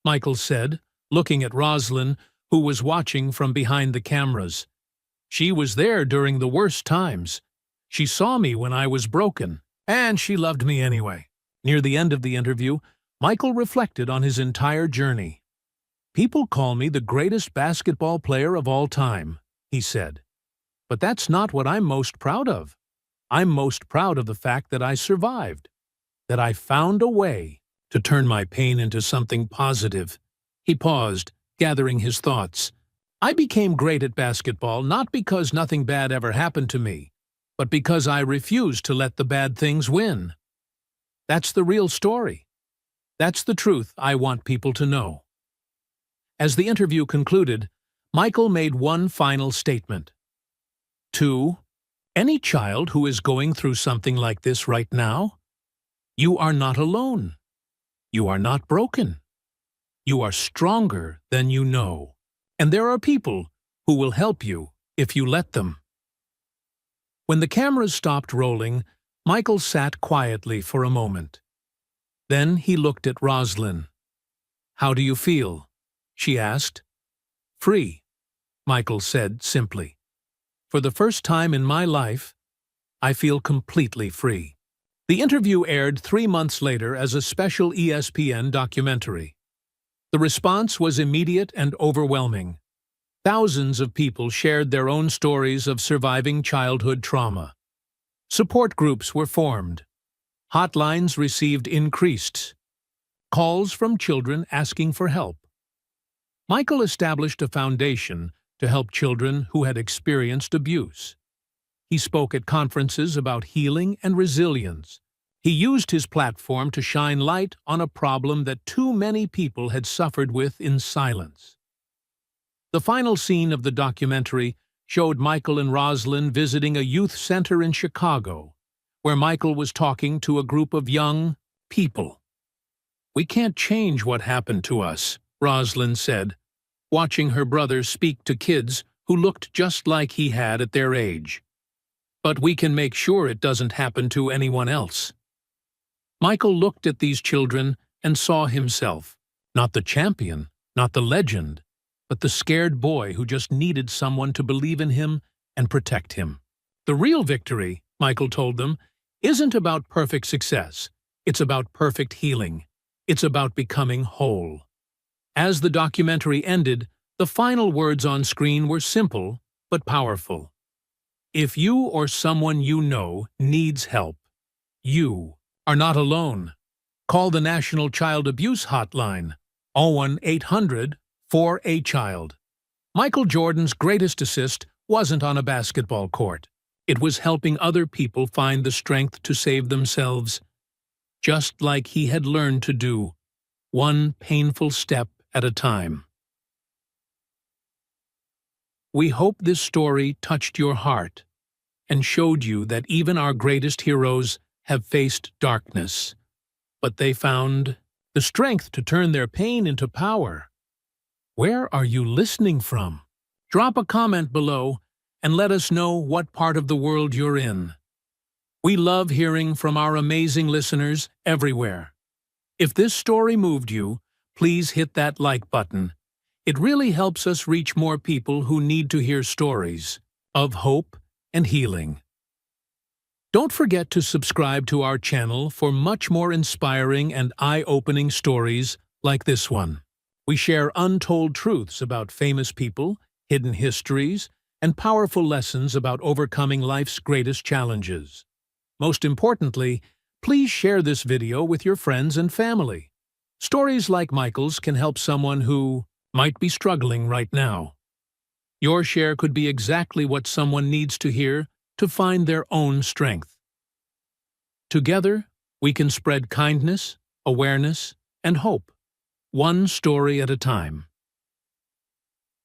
Michael said, looking at Rosalind, who was watching from behind the cameras. She was there during the worst times. She saw me when I was broken, and she loved me anyway. Near the end of the interview, Michael reflected on his entire journey. People call me the greatest basketball player of all time, he said. But that's not what I'm most proud of. I'm most proud of the fact that I survived, that I found a way to turn my pain into something positive. He paused, gathering his thoughts. I became great at basketball not because nothing bad ever happened to me, but because I refused to let the bad things win. That's the real story. That's the truth I want people to know. As the interview concluded, Michael made one final statement. To any child who is going through something like this right now, you are not alone. You are not broken. You are stronger than you know. And there are people who will help you if you let them. When the cameras stopped rolling, Michael sat quietly for a moment. Then he looked at Roslyn. "How do you feel?" she asked. "Free," Michael said simply. "For the first time in my life, I feel completely free." The interview aired 3 months later as a special ESPN documentary. The response was immediate and overwhelming. Thousands of people shared their own stories of surviving childhood trauma. Support groups were formed. Hotlines received increased calls from children asking for help. Michael established a foundation to help children who had experienced abuse. He spoke at conferences about healing and resilience. He used his platform to shine light on a problem that too many people had suffered with in silence. The final scene of the documentary showed Michael and Roslyn visiting a youth center in Chicago, where Michael was talking to a group of young people. "We can't change what happened to us," Roslyn said, watching her brother speak to kids who looked just like he had at their age. "But we can make sure it doesn't happen to anyone else." Michael looked at these children and saw himself, not the champion, not the legend, but the scared boy who just needed someone to believe in him and protect him. The real victory, Michael told them, isn't about perfect success. It's about perfect healing. It's about becoming whole. As the documentary ended, the final words on screen were simple but powerful. If you or someone you know needs help, you are not alone. Call the National Child Abuse Hotline, 01800-4A-CHILD. Michael Jordan's greatest assist wasn't on a basketball court. It was helping other people find the strength to save themselves, just like he had learned to do, one painful step at a time. We hope this story touched your heart and showed you that even our greatest heroes have faced darkness, but they found the strength to turn their pain into power. Where are you listening from? Drop a comment below and let us know what part of the world you're in. We love hearing from our amazing listeners everywhere. If this story moved you, please hit that like button. It really helps us reach more people who need to hear stories of hope and healing. Don't forget to subscribe to our channel for much more inspiring and eye-opening stories like this one. We share untold truths about famous people, hidden histories, and powerful lessons about overcoming life's greatest challenges. Most importantly, please share this video with your friends and family. Stories like Michael's can help someone who might be struggling right now. Your share could be exactly what someone needs to hear to find their own strength. Together, we can spread kindness, awareness, and hope, one story at a time.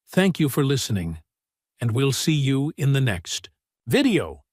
Thank you for listening, and we'll see you in the next video.